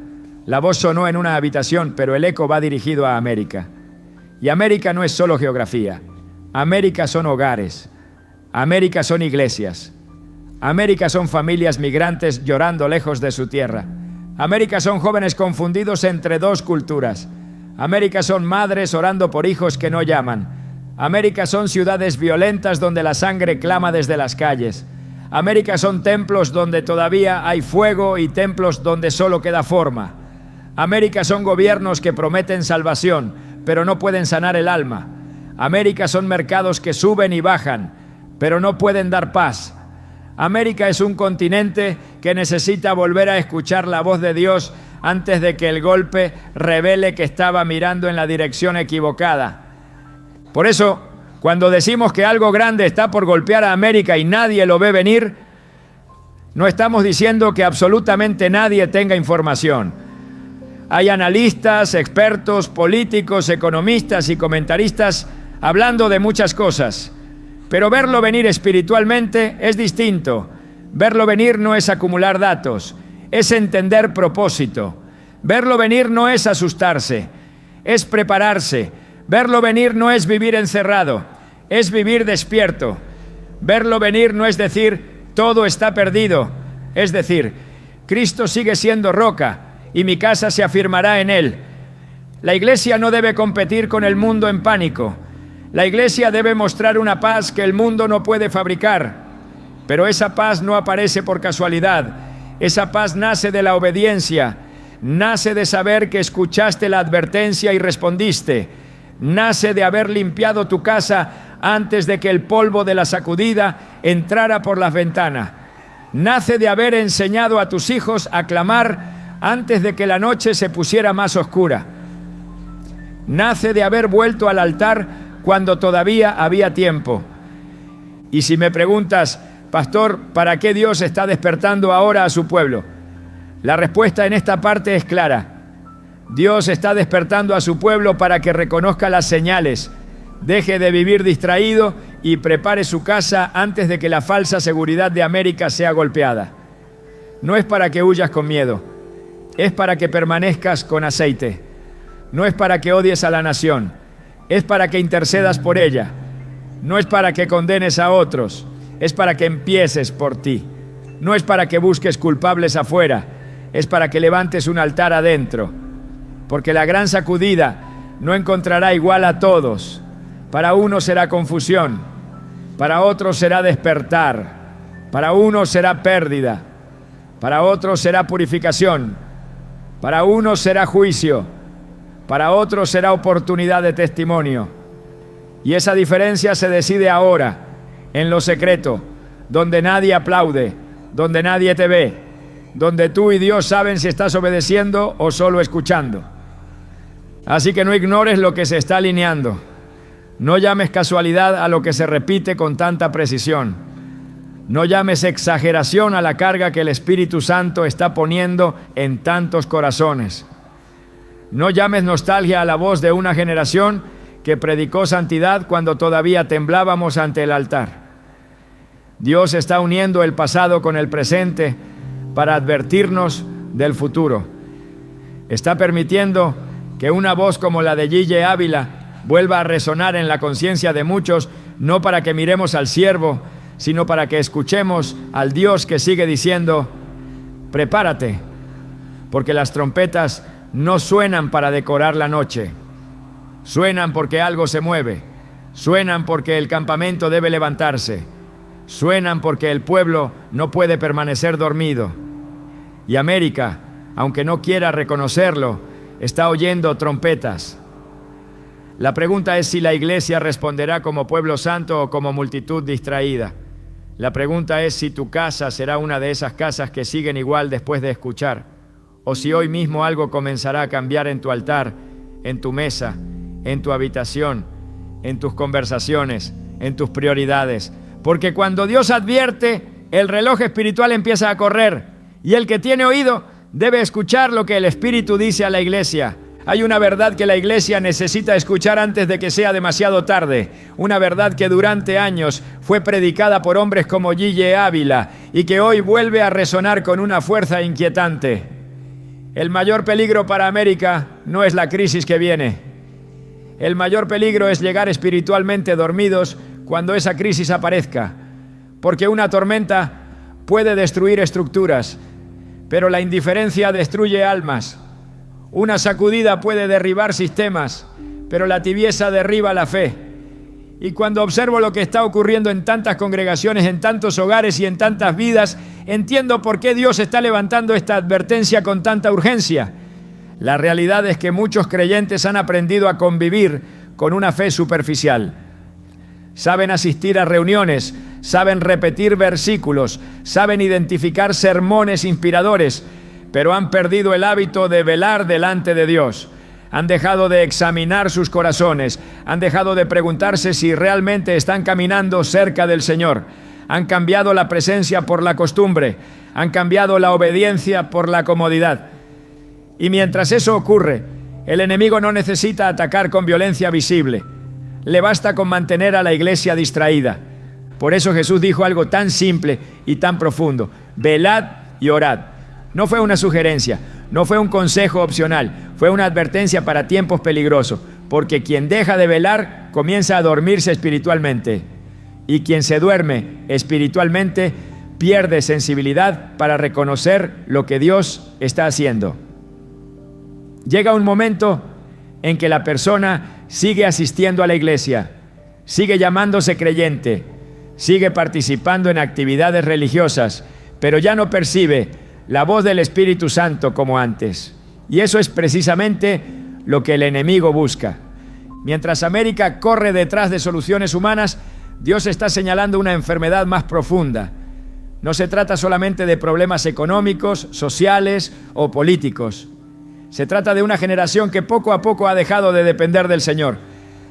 La voz sonó en una habitación, pero el eco va dirigido a América. Y América no es solo geografía. América son hogares. América son iglesias. América son familias migrantes llorando lejos de su tierra. América son jóvenes confundidos entre dos culturas. América son madres orando por hijos que no llaman. América son ciudades violentas donde la sangre clama desde las calles. América son templos donde todavía hay fuego y templos donde solo queda forma. América son gobiernos que prometen salvación, pero no pueden sanar el alma. América son mercados que suben y bajan, pero no pueden dar paz. América es un continente que necesita volver a escuchar la voz de Dios antes de que el golpe revele que estaba mirando en la dirección equivocada. Por eso, cuando decimos que algo grande está por golpear a América y nadie lo ve venir, no estamos diciendo que absolutamente nadie tenga información. Hay analistas, expertos, políticos, economistas y comentaristas hablando de muchas cosas. Pero verlo venir espiritualmente es distinto. Verlo venir no es acumular datos, es entender propósito. Verlo venir no es asustarse, es prepararse. Verlo venir no es vivir encerrado, es vivir despierto. Verlo venir no es decir, todo está perdido. Es decir, Cristo sigue siendo roca y mi casa se afirmará en él. La iglesia no debe competir con el mundo en pánico. La iglesia debe mostrar una paz que el mundo no puede fabricar. Pero esa paz no aparece por casualidad. Esa paz nace de la obediencia. Nace de saber que escuchaste la advertencia y respondiste. Nace de haber limpiado tu casa antes de que el polvo de la sacudida entrara por las ventanas. Nace de haber enseñado a tus hijos a clamar antes de que la noche se pusiera más oscura. Nace de haber vuelto al altar cuando todavía había tiempo. Y si me preguntas, pastor, ¿para qué Dios está despertando ahora a su pueblo? La respuesta en esta parte es clara. Dios está despertando a su pueblo para que reconozca las señales, deje de vivir distraído y prepare su casa antes de que la falsa seguridad de América sea golpeada. No es para que huyas con miedo, es para que permanezcas con aceite. No es para que odies a la nación, es para que intercedas por ella. No es para que condenes a otros, es para que empieces por ti. No es para que busques culpables afuera, es para que levantes un altar adentro. Porque la gran sacudida no encontrará igual a todos. Para unos será confusión, para otros será despertar, para unos será pérdida, para otros será purificación, para unos será juicio, para otros será oportunidad de testimonio. Y esa diferencia se decide ahora, en lo secreto, donde nadie aplaude, donde nadie te ve, donde tú y Dios saben si estás obedeciendo o solo escuchando. Así que no ignores lo que se está alineando. No llames casualidad a lo que se repite con tanta precisión. No llames exageración a la carga que el Espíritu Santo está poniendo en tantos corazones. No llames nostalgia a la voz de una generación que predicó santidad cuando todavía temblábamos ante el altar. Dios está uniendo el pasado con el presente para advertirnos del futuro. Está permitiendo que una voz como la de Gille Ávila vuelva a resonar en la conciencia de muchos, no para que miremos al siervo, sino para que escuchemos al Dios que sigue diciendo: prepárate, porque las trompetas no suenan para decorar la noche. Suenan porque algo se mueve. Suenan porque el campamento debe levantarse. Suenan porque el pueblo no puede permanecer dormido. Y América, aunque no quiera reconocerlo, está oyendo trompetas. La pregunta es si la iglesia responderá como pueblo santo o como multitud distraída. La pregunta es si tu casa será una de esas casas que siguen igual después de escuchar, o si hoy mismo algo comenzará a cambiar en tu altar, en tu mesa, en tu habitación, en tus conversaciones, en tus prioridades. Porque cuando Dios advierte, el reloj espiritual empieza a correr, y el que tiene oído debe escuchar lo que el Espíritu dice a la iglesia. Hay una verdad que la iglesia necesita escuchar antes de que sea demasiado tarde. Una verdad que durante años fue predicada por hombres como Gille Ávila y que hoy vuelve a resonar con una fuerza inquietante. El mayor peligro para América no es la crisis que viene. El mayor peligro es llegar espiritualmente dormidos cuando esa crisis aparezca. Porque una tormenta puede destruir estructuras, pero la indiferencia destruye almas. Una sacudida puede derribar sistemas, pero la tibieza derriba la fe. Y cuando observo lo que está ocurriendo en tantas congregaciones, en tantos hogares y en tantas vidas, entiendo por qué Dios está levantando esta advertencia con tanta urgencia. La realidad es que muchos creyentes han aprendido a convivir con una fe superficial. Saben asistir a reuniones, saben repetir versículos, saben identificar sermones inspiradores, pero han perdido el hábito de velar delante de Dios. Han dejado de examinar sus corazones, han dejado de preguntarse si realmente están caminando cerca del Señor. Han cambiado la presencia por la costumbre, han cambiado la obediencia por la comodidad. Y mientras eso ocurre, el enemigo no necesita atacar con violencia visible. Le basta con mantener a la iglesia distraída. Por eso Jesús dijo algo tan simple y tan profundo: velad y orad. No fue una sugerencia, no fue un consejo opcional, fue una advertencia para tiempos peligrosos, porque quien deja de velar comienza a dormirse espiritualmente, y quien se duerme espiritualmente pierde sensibilidad para reconocer lo que Dios está haciendo. Llega un momento en que la persona sigue asistiendo a la iglesia, sigue llamándose creyente, sigue participando en actividades religiosas, pero ya no percibe la voz del Espíritu Santo como antes. Y eso es precisamente lo que el enemigo busca. Mientras América corre detrás de soluciones humanas, Dios está señalando una enfermedad más profunda. No se trata solamente de problemas económicos, sociales o políticos. Se trata de una generación que poco a poco ha dejado de depender del Señor.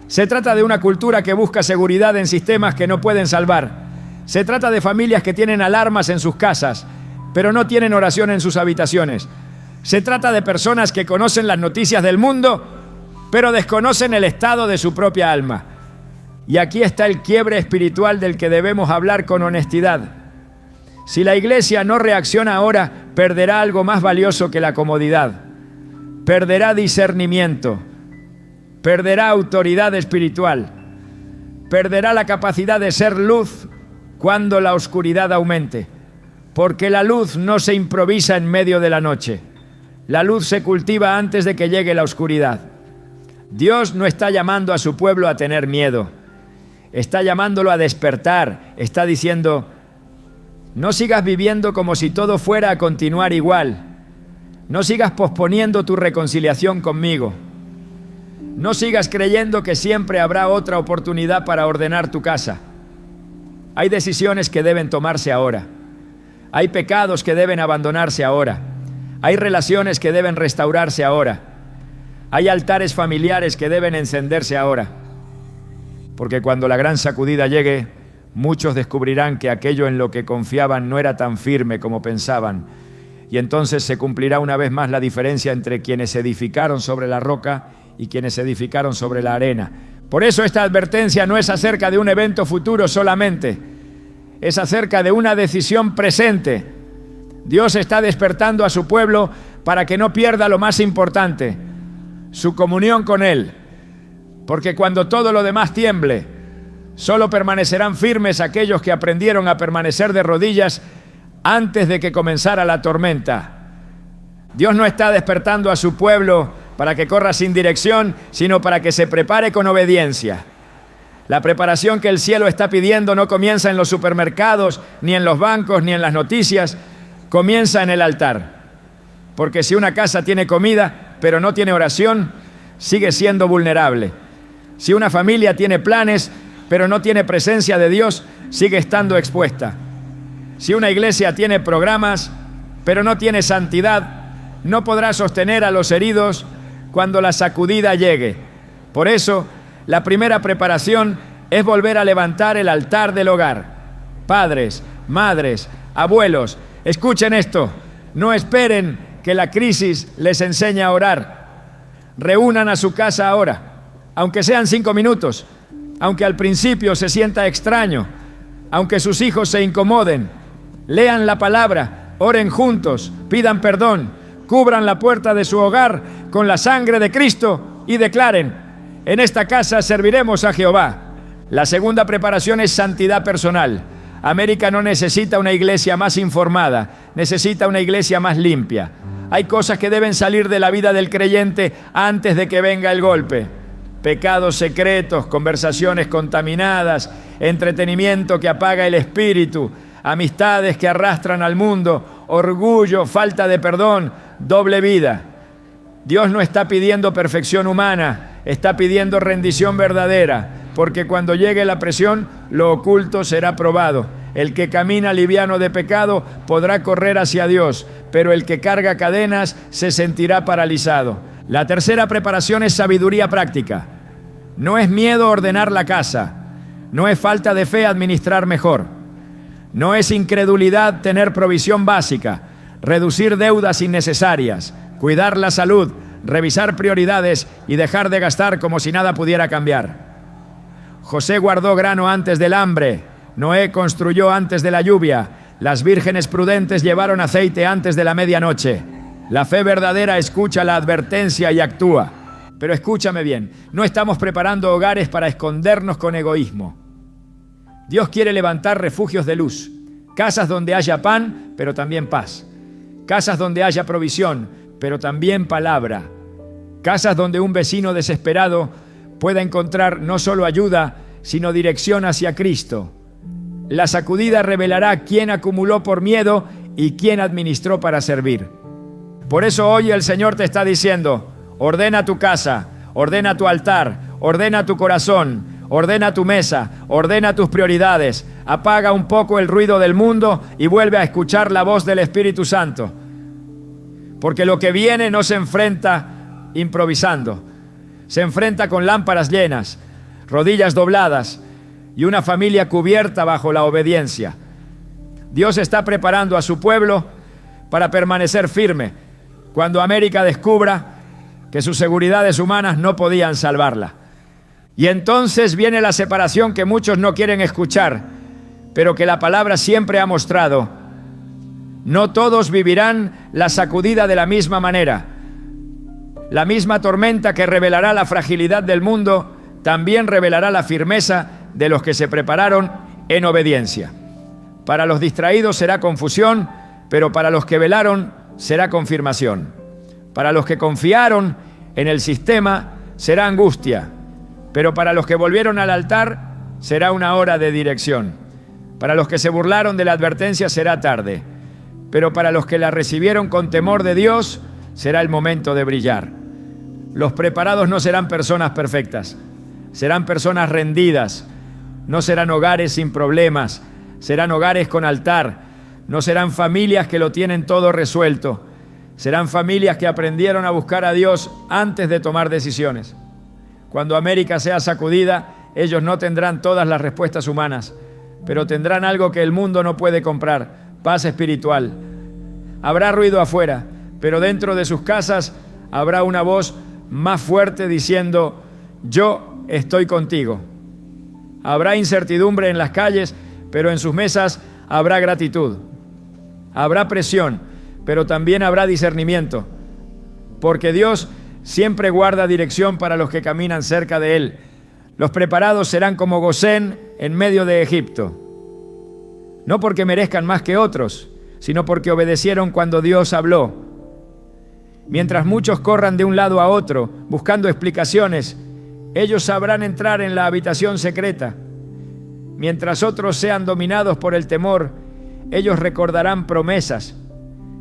Se trata de una cultura que busca seguridad en sistemas que no pueden salvar. Se trata de familias que tienen alarmas en sus casas, pero no tienen oración en sus habitaciones. Se trata de personas que conocen las noticias del mundo, pero desconocen el estado de su propia alma. Y aquí está el quiebre espiritual del que debemos hablar con honestidad. Si la iglesia no reacciona ahora, perderá algo más valioso que la comodidad. Perderá discernimiento, perderá autoridad espiritual, perderá la capacidad de ser luz cuando la oscuridad aumente. Porque la luz no se improvisa en medio de la noche. La luz se cultiva antes de que llegue la oscuridad. Dios no está llamando a su pueblo a tener miedo. Está llamándolo a despertar. Está diciendo: no sigas viviendo como si todo fuera a continuar igual. No sigas posponiendo tu reconciliación conmigo. No sigas creyendo que siempre habrá otra oportunidad para ordenar tu casa. Hay decisiones que deben tomarse ahora. Hay pecados que deben abandonarse ahora. Hay relaciones que deben restaurarse ahora. Hay altares familiares que deben encenderse ahora. Porque cuando la gran sacudida llegue, muchos descubrirán que aquello en lo que confiaban no era tan firme como pensaban, y entonces se cumplirá una vez más la diferencia entre quienes se edificaron sobre la roca y quienes se edificaron sobre la arena. Por eso esta advertencia no es acerca de un evento futuro solamente, es acerca de una decisión presente. Dios está despertando a su pueblo para que no pierda lo más importante, su comunión con Él. Porque cuando todo lo demás tiemble, solo permanecerán firmes aquellos que aprendieron a permanecer de rodillas antes de que comenzara la tormenta. Dios no está despertando a su pueblo para que corra sin dirección, sino para que se prepare con obediencia. La preparación que el cielo está pidiendo no comienza en los supermercados, ni en los bancos, ni en las noticias, comienza en el altar. Porque si una casa tiene comida, pero no tiene oración, sigue siendo vulnerable. Si una familia tiene planes, pero no tiene presencia de Dios, sigue estando expuesta. Si una iglesia tiene programas, pero no tiene santidad, no podrá sostener a los heridos cuando la sacudida llegue. Por eso, la primera preparación es volver a levantar el altar del hogar. Padres, madres, abuelos, escuchen esto. No esperen que la crisis les enseñe a orar. Reúnan a su casa ahora, aunque sean 5 minutos, aunque al principio se sienta extraño, aunque sus hijos se incomoden. Lean la palabra, oren juntos, pidan perdón, cubran la puerta de su hogar con la sangre de Cristo y declaren: en esta casa serviremos a Jehová. La segunda preparación es santidad personal. América no necesita una iglesia más informada, necesita una iglesia más limpia. Hay cosas que deben salir de la vida del creyente antes de que venga el golpe. Pecados secretos, conversaciones contaminadas, entretenimiento que apaga el espíritu, amistades que arrastran al mundo, orgullo, falta de perdón, doble vida. Dios no está pidiendo perfección humana, está pidiendo rendición verdadera, porque cuando llegue la presión, lo oculto será probado. El que camina liviano de pecado podrá correr hacia Dios, pero el que carga cadenas se sentirá paralizado. La tercera preparación es sabiduría práctica. No es miedo ordenar la casa, no es falta de fe administrar mejor, no es incredulidad tener provisión básica, reducir deudas innecesarias, cuidar la salud, revisar prioridades y dejar de gastar como si nada pudiera cambiar. José guardó grano antes del hambre, Noé construyó antes de la lluvia, las vírgenes prudentes llevaron aceite antes de la medianoche. La fe verdadera escucha la advertencia y actúa. Pero escúchame bien, no estamos preparando hogares para escondernos con egoísmo. Dios quiere levantar refugios de luz, casas donde haya pan, pero también paz. Casas donde haya provisión, pero también palabra. Casas donde un vecino desesperado pueda encontrar no solo ayuda, sino dirección hacia Cristo. La sacudida revelará quién acumuló por miedo y quién administró para servir. Por eso hoy el Señor te está diciendo: ordena tu casa, ordena tu altar, ordena tu corazón, ordena tu mesa, ordena tus prioridades, apaga un poco el ruido del mundo y vuelve a escuchar la voz del Espíritu Santo. Porque lo que viene no se enfrenta improvisando, se enfrenta con lámparas llenas, rodillas dobladas y una familia cubierta bajo la obediencia. Dios está preparando a su pueblo para permanecer firme cuando América descubra que sus seguridades humanas no podían salvarla. Y entonces viene la separación que muchos no quieren escuchar, pero que la palabra siempre ha mostrado. No todos vivirán la sacudida de la misma manera. La misma tormenta que revelará la fragilidad del mundo, también revelará la firmeza de los que se prepararon en obediencia. Para los distraídos será confusión, pero para los que velaron será confirmación. Para los que confiaron en el sistema será angustia, pero para los que volvieron al altar será una hora de dirección. Para los que se burlaron de la advertencia será tarde, pero para los que la recibieron con temor de Dios será el momento de brillar. Los preparados no serán personas perfectas, serán personas rendidas, no serán hogares sin problemas, serán hogares con altar, no serán familias que lo tienen todo resuelto, serán familias que aprendieron a buscar a Dios antes de tomar decisiones. Cuando América sea sacudida, ellos no tendrán todas las respuestas humanas, pero tendrán algo que el mundo no puede comprar: paz espiritual. Habrá ruido afuera, pero dentro de sus casas habrá una voz más fuerte diciendo: yo estoy contigo. Habrá incertidumbre en las calles, pero en sus mesas habrá gratitud. Habrá presión, pero también habrá discernimiento, porque Dios siempre guarda dirección para los que caminan cerca de Él. Los preparados serán como Gosén en medio de Egipto, no porque merezcan más que otros, sino porque obedecieron cuando Dios habló. Mientras muchos corran de un lado a otro buscando explicaciones, ellos sabrán entrar en la habitación secreta. Mientras otros sean dominados por el temor, ellos recordarán promesas.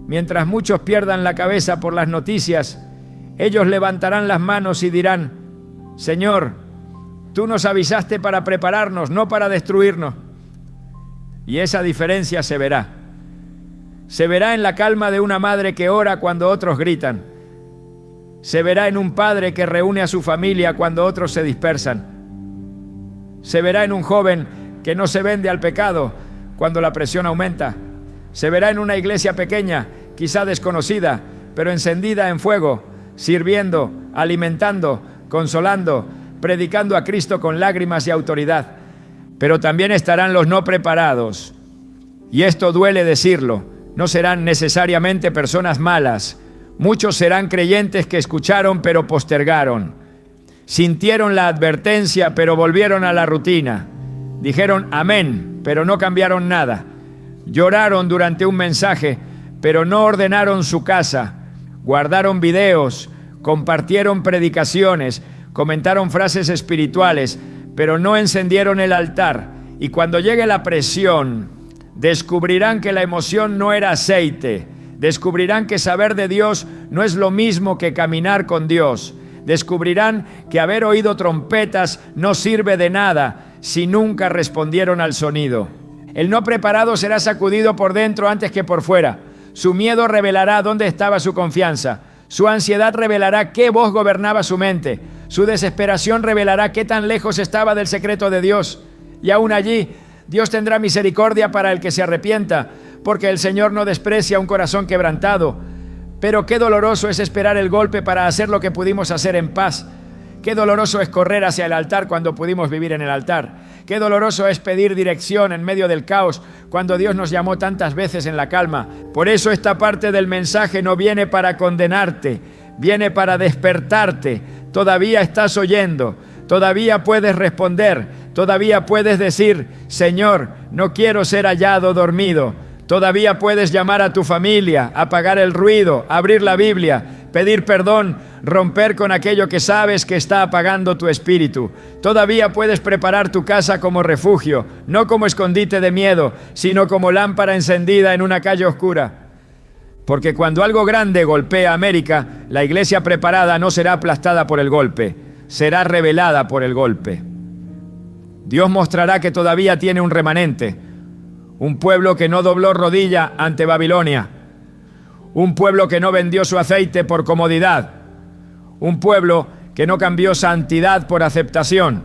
Mientras muchos pierdan la cabeza por las noticias, ellos levantarán las manos y dirán: Señor, tú nos avisaste para prepararnos, no para destruirnos. Y esa diferencia se verá. Se verá en la calma de una madre que ora cuando otros gritan. Se verá en un padre que reúne a su familia cuando otros se dispersan. Se verá en un joven que no se vende al pecado cuando la presión aumenta. Se verá en una iglesia pequeña, quizá desconocida, pero encendida en fuego, sirviendo, alimentando, consolando, predicando a Cristo con lágrimas y autoridad. Pero también estarán los no preparados. Y esto duele decirlo, no serán necesariamente personas malas. Muchos serán creyentes que escucharon pero postergaron. Sintieron la advertencia pero volvieron a la rutina. Dijeron amén, pero no cambiaron nada. Lloraron durante un mensaje, pero no ordenaron su casa. Guardaron videos, compartieron predicaciones, comentaron frases espirituales, pero no encendieron el altar. Y cuando llegue la presión, descubrirán que la emoción no era aceite. Descubrirán que saber de Dios no es lo mismo que caminar con Dios. Descubrirán que haber oído trompetas no sirve de nada si nunca respondieron al sonido. El no preparado será sacudido por dentro antes que por fuera. Su miedo revelará dónde estaba su confianza. Su ansiedad revelará qué voz gobernaba su mente. Su desesperación revelará qué tan lejos estaba del secreto de Dios. Y aún allí, Dios tendrá misericordia para el que se arrepienta, porque el Señor no desprecia un corazón quebrantado. Pero qué doloroso es esperar el golpe para hacer lo que pudimos hacer en paz. Qué doloroso es correr hacia el altar cuando pudimos vivir en el altar. Qué doloroso es pedir dirección en medio del caos cuando Dios nos llamó tantas veces en la calma. Por eso esta parte del mensaje no viene para condenarte, viene para despertarte. Todavía estás oyendo, todavía puedes responder, todavía puedes decir: Señor, no quiero ser hallado dormido. Todavía puedes llamar a tu familia, apagar el ruido, abrir la Biblia, pedir perdón, romper con aquello que sabes que está apagando tu espíritu. Todavía puedes preparar tu casa como refugio, no como escondite de miedo, sino como lámpara encendida en una calle oscura. Porque cuando algo grande golpea a América, la iglesia preparada no será aplastada por el golpe, será revelada por el golpe. Dios mostrará que todavía tiene un remanente. Un pueblo que no dobló rodilla ante Babilonia. Un pueblo que no vendió su aceite por comodidad. Un pueblo que no cambió santidad por aceptación.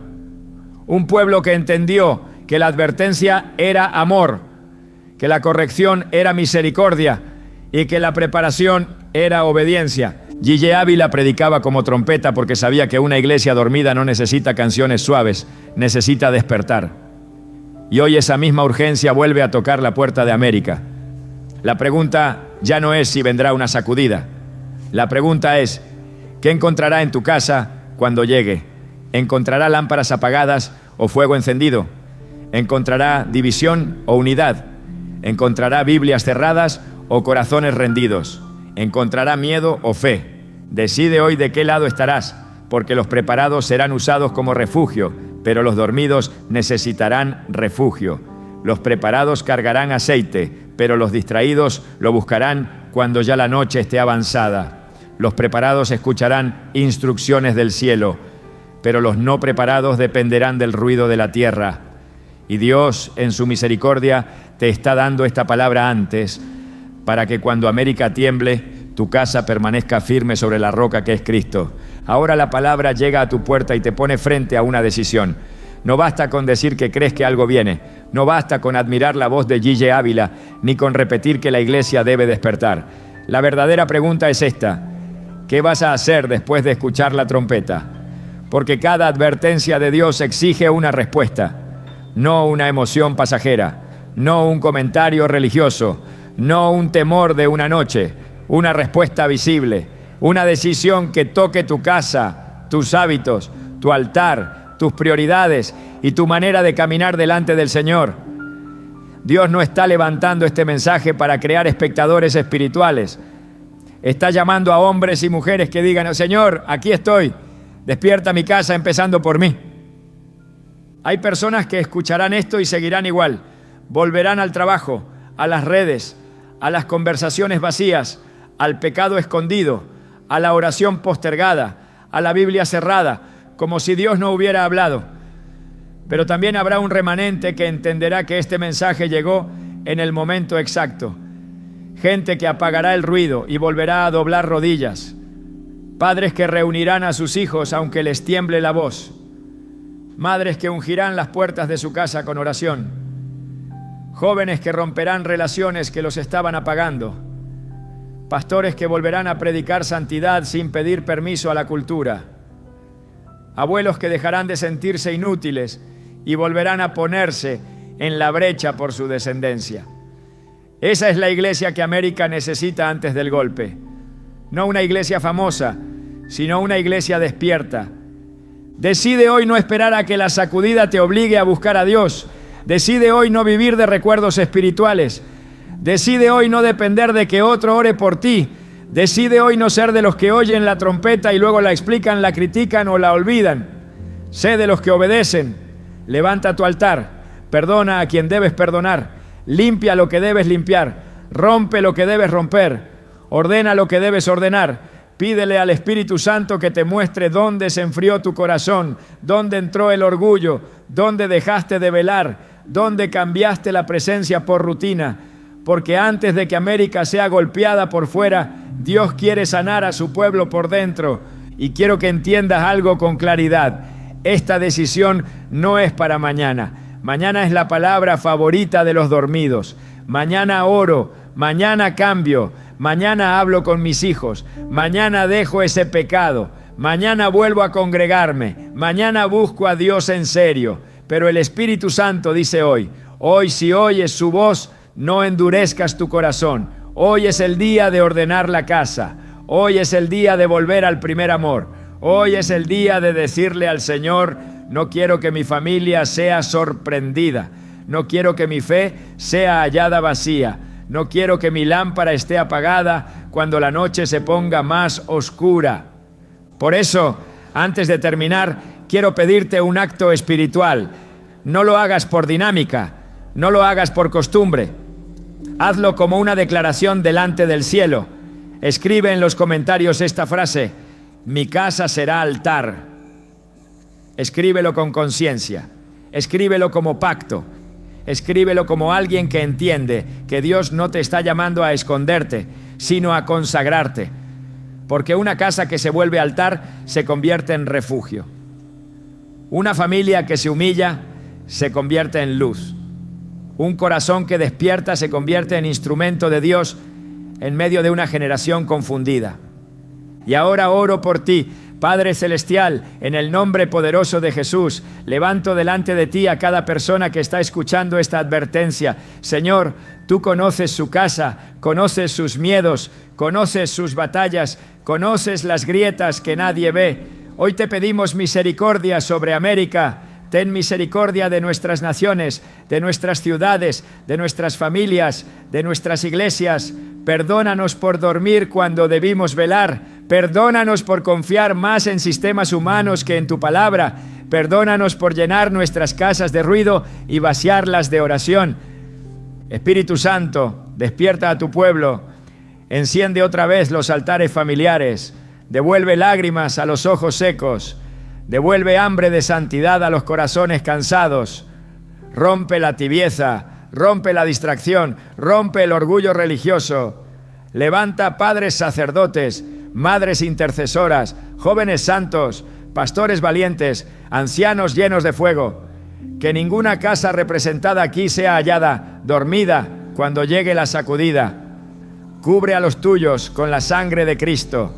Un pueblo que entendió que la advertencia era amor, que la corrección era misericordia y que la preparación era obediencia. Gille Ávila predicaba como trompeta porque sabía que una iglesia dormida no necesita canciones suaves, necesita despertar. Y hoy esa misma urgencia vuelve a tocar la puerta de América. La pregunta ya no es si vendrá una sacudida. La pregunta es: ¿qué encontrará en tu casa cuando llegue? ¿Encontrará lámparas apagadas o fuego encendido? ¿Encontrará división o unidad? ¿Encontrará Biblias cerradas o corazones rendidos? ¿Encontrará miedo o fe? Decide hoy de qué lado estarás, porque los preparados serán usados como refugio, pero los dormidos necesitarán refugio. Los preparados cargarán aceite, pero los distraídos lo buscarán cuando ya la noche esté avanzada. Los preparados escucharán instrucciones del cielo, pero los no preparados dependerán del ruido de la tierra. Y Dios, en su misericordia, te está dando esta palabra antes, para que cuando América tiemble, tu casa permanezca firme sobre la roca que es Cristo. Ahora la palabra llega a tu puerta y te pone frente a una decisión. No basta con decir que crees que algo viene, No basta con admirar la voz de Gille Ávila, ni con repetir que la iglesia debe despertar. La verdadera pregunta es esta: ¿qué vas a hacer después de escuchar la trompeta? Porque cada advertencia de Dios exige una respuesta, no una emoción pasajera, no un comentario religioso, no un temor de una noche, una respuesta visible, una decisión que toque tu casa, tus hábitos, tu altar, tus prioridades y tu manera de caminar delante del Señor. Dios no está levantando este mensaje para crear espectadores espirituales. Está llamando a hombres y mujeres que digan: Señor, aquí estoy, despierta mi casa empezando por mí. Hay personas que escucharán esto y seguirán igual. Volverán al trabajo, a las redes, a las conversaciones vacías, al pecado escondido, a la oración postergada, a la Biblia cerrada, como si Dios no hubiera hablado. Pero también habrá un remanente que entenderá que este mensaje llegó en el momento exacto. Gente que apagará el ruido y volverá a doblar rodillas. Padres que reunirán a sus hijos aunque les tiemble la voz. Madres que ungirán las puertas de su casa con oración. Jóvenes que romperán relaciones que los estaban apagando. Pastores que volverán a predicar santidad sin pedir permiso a la cultura. Abuelos que dejarán de sentirse inútiles y volverán a ponerse en la brecha por su descendencia. Esa es la iglesia que América necesita antes del golpe. No una iglesia famosa, sino una iglesia despierta. Decide hoy no esperar a que la sacudida te obligue a buscar a Dios. Decide hoy no vivir de recuerdos espirituales. Decide hoy no depender de que otro ore por ti. Decide hoy no ser de los que oyen la trompeta y luego la explican, la critican o la olvidan. Sé de los que obedecen. Levanta tu altar, perdona a quien debes perdonar, limpia lo que debes limpiar, rompe lo que debes romper, ordena lo que debes ordenar. Pídele al Espíritu Santo que te muestre dónde se enfrió tu corazón, dónde entró el orgullo, dónde dejaste de velar, dónde cambiaste la presencia por rutina. Porque antes de que América sea golpeada por fuera, Dios quiere sanar a su pueblo por dentro. Y quiero que entiendas algo con claridad. Esta decisión no es para mañana. Mañana es la palabra favorita de los dormidos. Mañana oro, mañana cambio, mañana hablo con mis hijos, mañana dejo ese pecado, mañana vuelvo a congregarme, mañana busco a Dios en serio. Pero el Espíritu Santo dice hoy si oyes su voz, no endurezcas tu corazón. Hoy es el día de ordenar la casa. Hoy es el día de volver al primer amor. Hoy es el día de decirle al Señor: no quiero que mi familia sea sorprendida. No quiero que mi fe sea hallada vacía. No quiero que mi lámpara esté apagada cuando la noche se ponga más oscura. Por eso, antes de terminar, quiero pedirte un acto espiritual. No lo hagas por dinámica, no lo hagas por costumbre. Hazlo como una declaración delante del cielo. Escribe en los comentarios esta frase: mi casa será altar. Escríbelo con conciencia. Escríbelo como pacto. Escríbelo como alguien que entiende que Dios no te está llamando a esconderte, sino a consagrarte. Porque una casa que se vuelve altar se convierte en refugio. Una familia que se humilla se convierte en luz. Un corazón que despierta se convierte en instrumento de Dios en medio de una generación confundida. Y ahora oro por ti, Padre Celestial, en el nombre poderoso de Jesús. Levanto delante de ti a cada persona que está escuchando esta advertencia. Señor, tú conoces su casa, conoces sus miedos, conoces sus batallas, conoces las grietas que nadie ve. Hoy te pedimos misericordia sobre América. Ten misericordia de nuestras naciones, de nuestras ciudades, de nuestras familias, de nuestras iglesias. Perdónanos por dormir cuando debimos velar. Perdónanos por confiar más en sistemas humanos que en tu palabra. Perdónanos por llenar nuestras casas de ruido y vaciarlas de oración. Espíritu Santo, despierta a tu pueblo. Enciende otra vez los altares familiares. Devuelve lágrimas a los ojos secos. Devuelve hambre de santidad a los corazones cansados. Rompe la tibieza, rompe la distracción, rompe el orgullo religioso. Levanta padres sacerdotes, madres intercesoras, jóvenes santos, pastores valientes, ancianos llenos de fuego. Que ninguna casa representada aquí sea hallada dormida cuando llegue la sacudida. Cubre a los tuyos con la sangre de Cristo.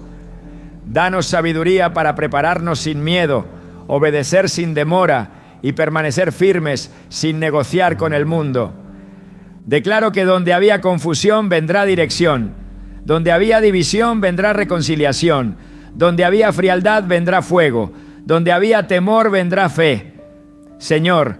Danos sabiduría para prepararnos sin miedo, obedecer sin demora y permanecer firmes sin negociar con el mundo. Declaro que donde había confusión vendrá dirección, donde había división vendrá reconciliación, donde había frialdad vendrá fuego, donde había temor vendrá fe. Señor,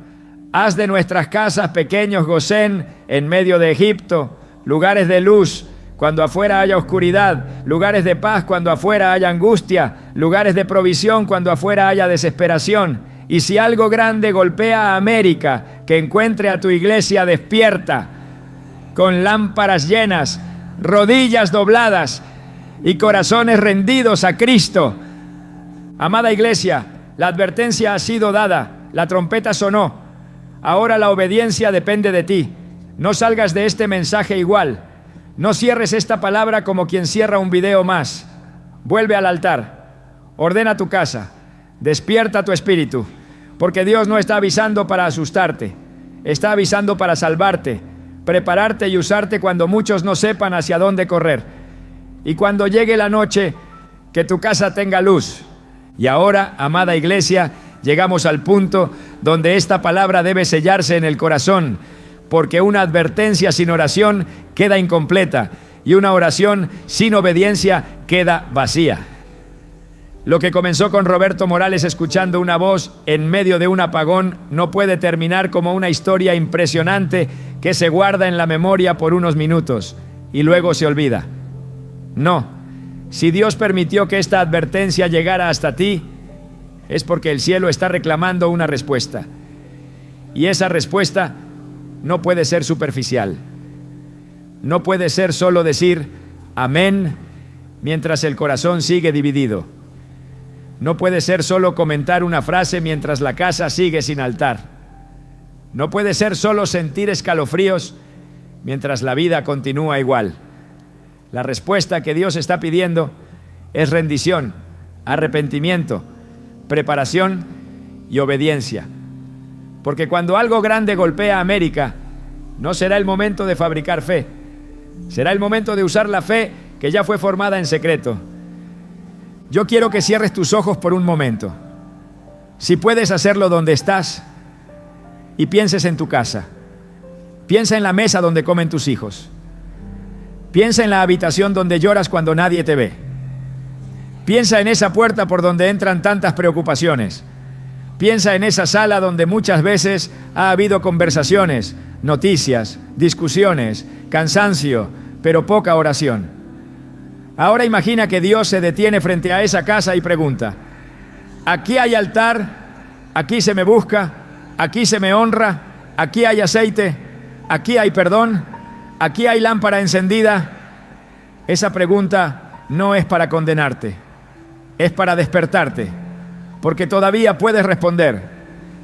haz de nuestras casas pequeños Gosén en medio de Egipto, lugares de luz cuando afuera haya oscuridad, lugares de paz cuando afuera haya angustia, lugares de provisión cuando afuera haya desesperación. Y si algo grande golpea a América, que encuentre a tu iglesia despierta, con lámparas llenas, rodillas dobladas y corazones rendidos a Cristo. Amada iglesia, la advertencia ha sido dada, la trompeta sonó. Ahora la obediencia depende de ti. No salgas de este mensaje igual. No cierres esta palabra como quien cierra un video más. Vuelve al altar. Ordena tu casa. Despierta tu espíritu. Porque Dios no está avisando para asustarte. Está avisando para salvarte, prepararte y usarte cuando muchos no sepan hacia dónde correr. Y cuando llegue la noche, que tu casa tenga luz. Y ahora, amada iglesia, llegamos al punto donde esta palabra debe sellarse en el corazón, porque una advertencia sin oración queda incompleta y una oración sin obediencia queda vacía. Lo que comenzó con Roberto Morales escuchando una voz en medio de un apagón no puede terminar como una historia impresionante que se guarda en la memoria por unos minutos y luego se olvida. No, si Dios permitió que esta advertencia llegara hasta ti, es porque el cielo está reclamando una respuesta. Y esa respuesta no puede ser superficial. No puede ser solo decir amén mientras el corazón sigue dividido. No puede ser solo comentar una frase mientras la casa sigue sin altar. No puede ser solo sentir escalofríos mientras la vida continúa igual. La respuesta que Dios está pidiendo es rendición, arrepentimiento, preparación y obediencia. Porque cuando algo grande golpea a América, no será el momento de fabricar fe. Será el momento de usar la fe que ya fue formada en secreto. Yo quiero que cierres tus ojos por un momento. Si puedes hacerlo donde estás y pienses en tu casa. Piensa en la mesa donde comen tus hijos. Piensa en la habitación donde lloras cuando nadie te ve. Piensa en esa puerta por donde entran tantas preocupaciones. Piensa en esa sala donde muchas veces ha habido conversaciones, noticias, discusiones, cansancio, pero poca oración. Ahora imagina que Dios se detiene frente a esa casa y pregunta: aquí hay altar, aquí se me busca, aquí se me honra, aquí hay aceite, aquí hay perdón, aquí hay lámpara encendida. Esa pregunta no es para condenarte, es para despertarte, porque todavía puedes responder,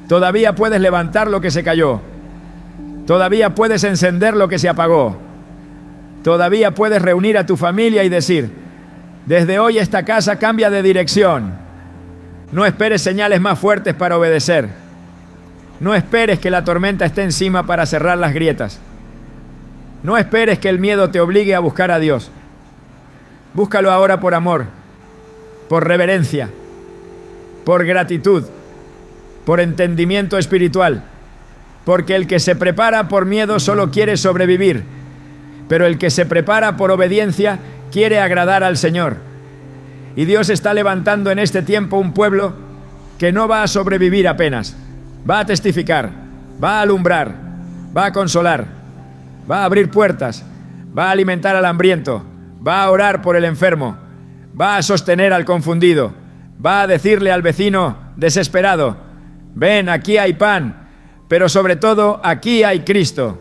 todavía puedes levantar lo que se cayó, todavía puedes encender lo que se apagó. Todavía puedes reunir a tu familia y decir: desde hoy esta casa cambia de dirección. No esperes señales más fuertes para obedecer. No esperes que la tormenta esté encima para cerrar las grietas. No esperes que el miedo te obligue a buscar a Dios. Búscalo ahora por amor, por reverencia, por gratitud, por entendimiento espiritual. Porque el que se prepara por miedo solo quiere sobrevivir. Pero el que se prepara por obediencia quiere agradar al Señor. Y Dios está levantando en este tiempo un pueblo que no va a sobrevivir apenas. Va a testificar, va a alumbrar, va a consolar, va a abrir puertas, va a alimentar al hambriento, va a orar por el enfermo, va a sostener al confundido, va a decirle al vecino desesperado: ven, aquí hay pan, pero sobre todo aquí hay Cristo.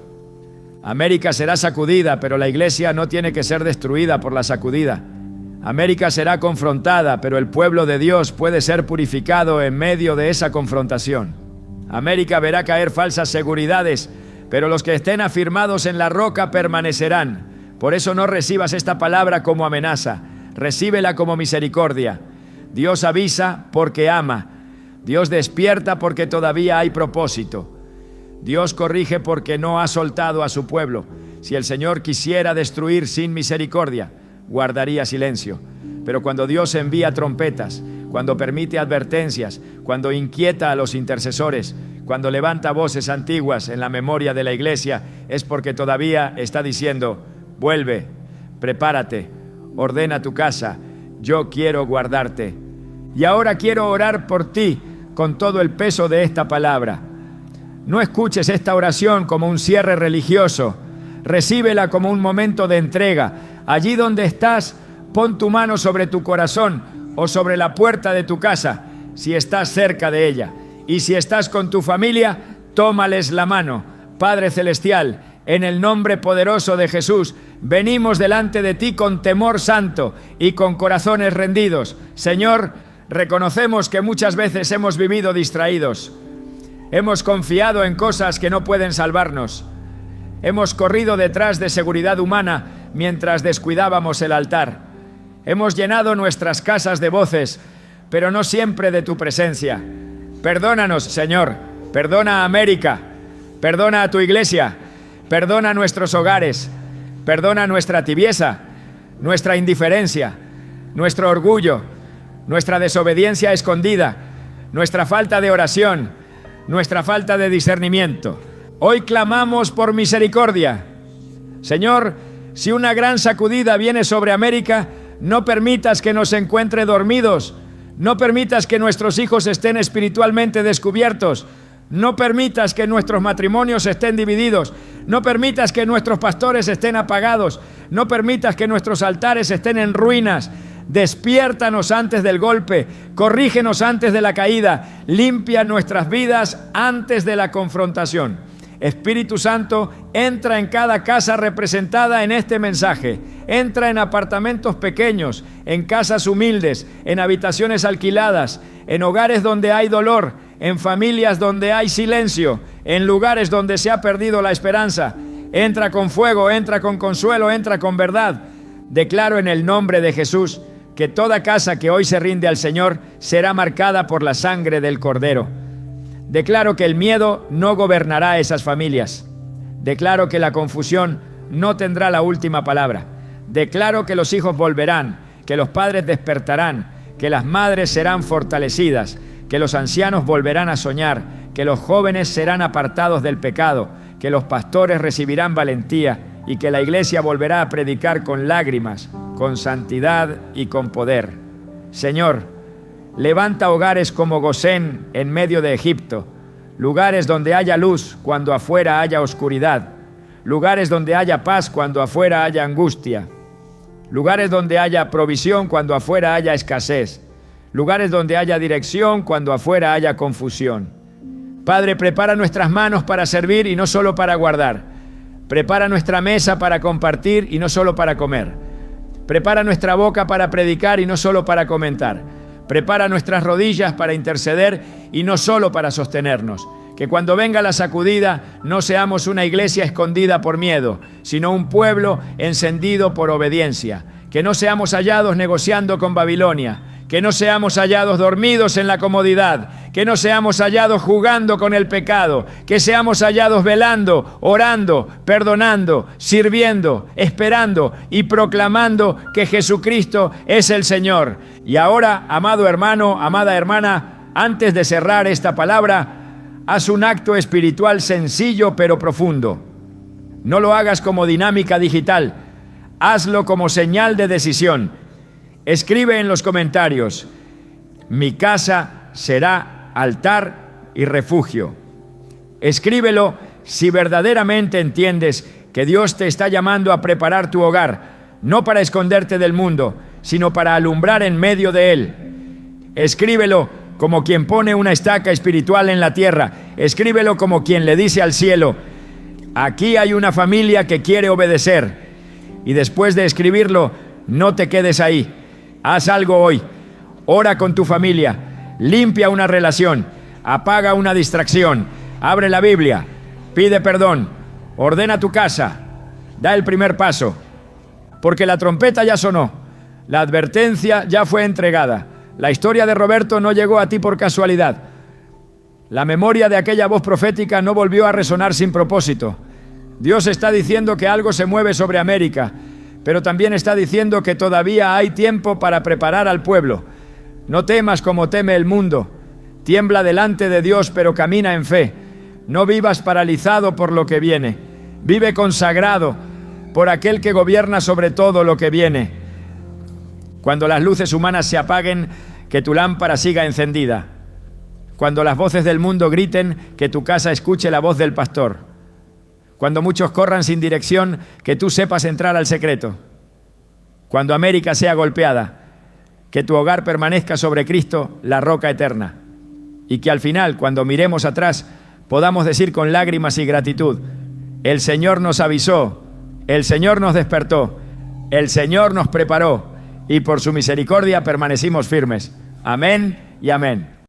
América será sacudida, pero la iglesia no tiene que ser destruida por la sacudida. América será confrontada, pero el pueblo de Dios puede ser purificado en medio de esa confrontación. América verá caer falsas seguridades, pero los que estén afirmados en la roca permanecerán. Por eso no recibas esta palabra como amenaza, recíbela como misericordia. Dios avisa porque ama. Dios despierta porque todavía hay propósito. Dios corrige porque no ha soltado a su pueblo. Si el Señor quisiera destruir sin misericordia, guardaría silencio. Pero cuando Dios envía trompetas, cuando permite advertencias, cuando inquieta a los intercesores, cuando levanta voces antiguas en la memoria de la iglesia, es porque todavía está diciendo: vuelve, prepárate, ordena tu casa, yo quiero guardarte. Y ahora quiero orar por ti con todo el peso de esta palabra. No escuches esta oración como un cierre religioso, recíbela como un momento de entrega. Allí donde estás, pon tu mano sobre tu corazón o sobre la puerta de tu casa, si estás cerca de ella. Y si estás con tu familia, tómales la mano. Padre Celestial, en el nombre poderoso de Jesús, venimos delante de ti con temor santo y con corazones rendidos. Señor, reconocemos que muchas veces hemos vivido distraídos. Hemos confiado en cosas que no pueden salvarnos. Hemos corrido detrás de seguridad humana mientras descuidábamos el altar. Hemos llenado nuestras casas de voces, pero no siempre de tu presencia. Perdónanos, Señor. Perdona a América. Perdona a tu iglesia. Perdona nuestros hogares. Perdona nuestra tibieza, nuestra indiferencia, nuestro orgullo, nuestra desobediencia escondida, nuestra falta de oración, nuestra falta de discernimiento. Hoy clamamos por misericordia. Señor, si una gran sacudida viene sobre América, no permitas que nos encuentre dormidos. No permitas que nuestros hijos estén espiritualmente descubiertos. No permitas que nuestros matrimonios estén divididos. No permitas que nuestros pastores estén apagados. No permitas que nuestros altares estén en ruinas. Despiértanos antes del golpe. Corrígenos antes de la caída. Limpia nuestras vidas antes de la confrontación. Espíritu Santo, entra en cada casa representada en este mensaje. Entra en apartamentos pequeños, en casas humildes, en habitaciones alquiladas, en hogares donde hay dolor, en familias donde hay silencio, en lugares donde se ha perdido la esperanza. Entra con fuego, entra con consuelo, entra con verdad. Declaro en el nombre de Jesús que toda casa que hoy se rinde al Señor será marcada por la sangre del Cordero. Declaro que el miedo no gobernará esas familias. Declaro que la confusión no tendrá la última palabra. Declaro que los hijos volverán, que los padres despertarán, que las madres serán fortalecidas, que los ancianos volverán a soñar, que los jóvenes serán apartados del pecado, que los pastores recibirán valentía y que la iglesia volverá a predicar con lágrimas, con santidad y con poder. Señor, levanta hogares como Gosén en medio de Egipto, lugares donde haya luz cuando afuera haya oscuridad, lugares donde haya paz cuando afuera haya angustia, lugares donde haya provisión cuando afuera haya escasez, lugares donde haya dirección cuando afuera haya confusión. Padre, prepara nuestras manos para servir y no solo para guardar. Prepara nuestra mesa para compartir y no solo para comer. Prepara nuestra boca para predicar y no solo para comentar. Prepara nuestras rodillas para interceder y no solo para sostenernos. Que cuando venga la sacudida no seamos una iglesia escondida por miedo, sino un pueblo encendido por obediencia. Que no seamos hallados negociando con Babilonia. Que no seamos hallados dormidos en la comodidad. Que no seamos hallados jugando con el pecado. Que seamos hallados velando, orando, perdonando, sirviendo, esperando y proclamando que Jesucristo es el Señor. Y ahora, amado hermano, amada hermana, antes de cerrar esta palabra, haz un acto espiritual sencillo pero profundo. No lo hagas como dinámica digital. Hazlo como señal de decisión. Escribe en los comentarios: mi casa será altar y refugio. Escríbelo si verdaderamente entiendes que Dios te está llamando a preparar tu hogar, no para esconderte del mundo, sino para alumbrar en medio de él. Escríbelo como quien pone una estaca espiritual en la tierra. Escríbelo como quien le dice al cielo: aquí hay una familia que quiere obedecer. Y después de escribirlo, no te quedes ahí. Haz algo hoy. Ora con tu familia. Limpia una relación. Apaga una distracción. Abre la Biblia. Pide perdón. Ordena tu casa. Da el primer paso. Porque la trompeta ya sonó. La advertencia ya fue entregada. La historia de Roberto no llegó a ti por casualidad. La memoria de aquella voz profética no volvió a resonar sin propósito. Dios está diciendo que algo se mueve sobre América, pero también está diciendo que todavía hay tiempo para preparar al pueblo. No temas como teme el mundo. Tiembla delante de Dios, pero camina en fe. No vivas paralizado por lo que viene. Vive consagrado por aquel que gobierna sobre todo lo que viene. Cuando las luces humanas se apaguen, que tu lámpara siga encendida. Cuando las voces del mundo griten, que tu casa escuche la voz del pastor. Cuando muchos corran sin dirección, que tú sepas entrar al secreto. Cuando América sea golpeada, que tu hogar permanezca sobre Cristo, la roca eterna. Y que al final, cuando miremos atrás, podamos decir con lágrimas y gratitud: el Señor nos avisó, el Señor nos despertó, el Señor nos preparó, y por su misericordia permanecimos firmes. Amén y amén.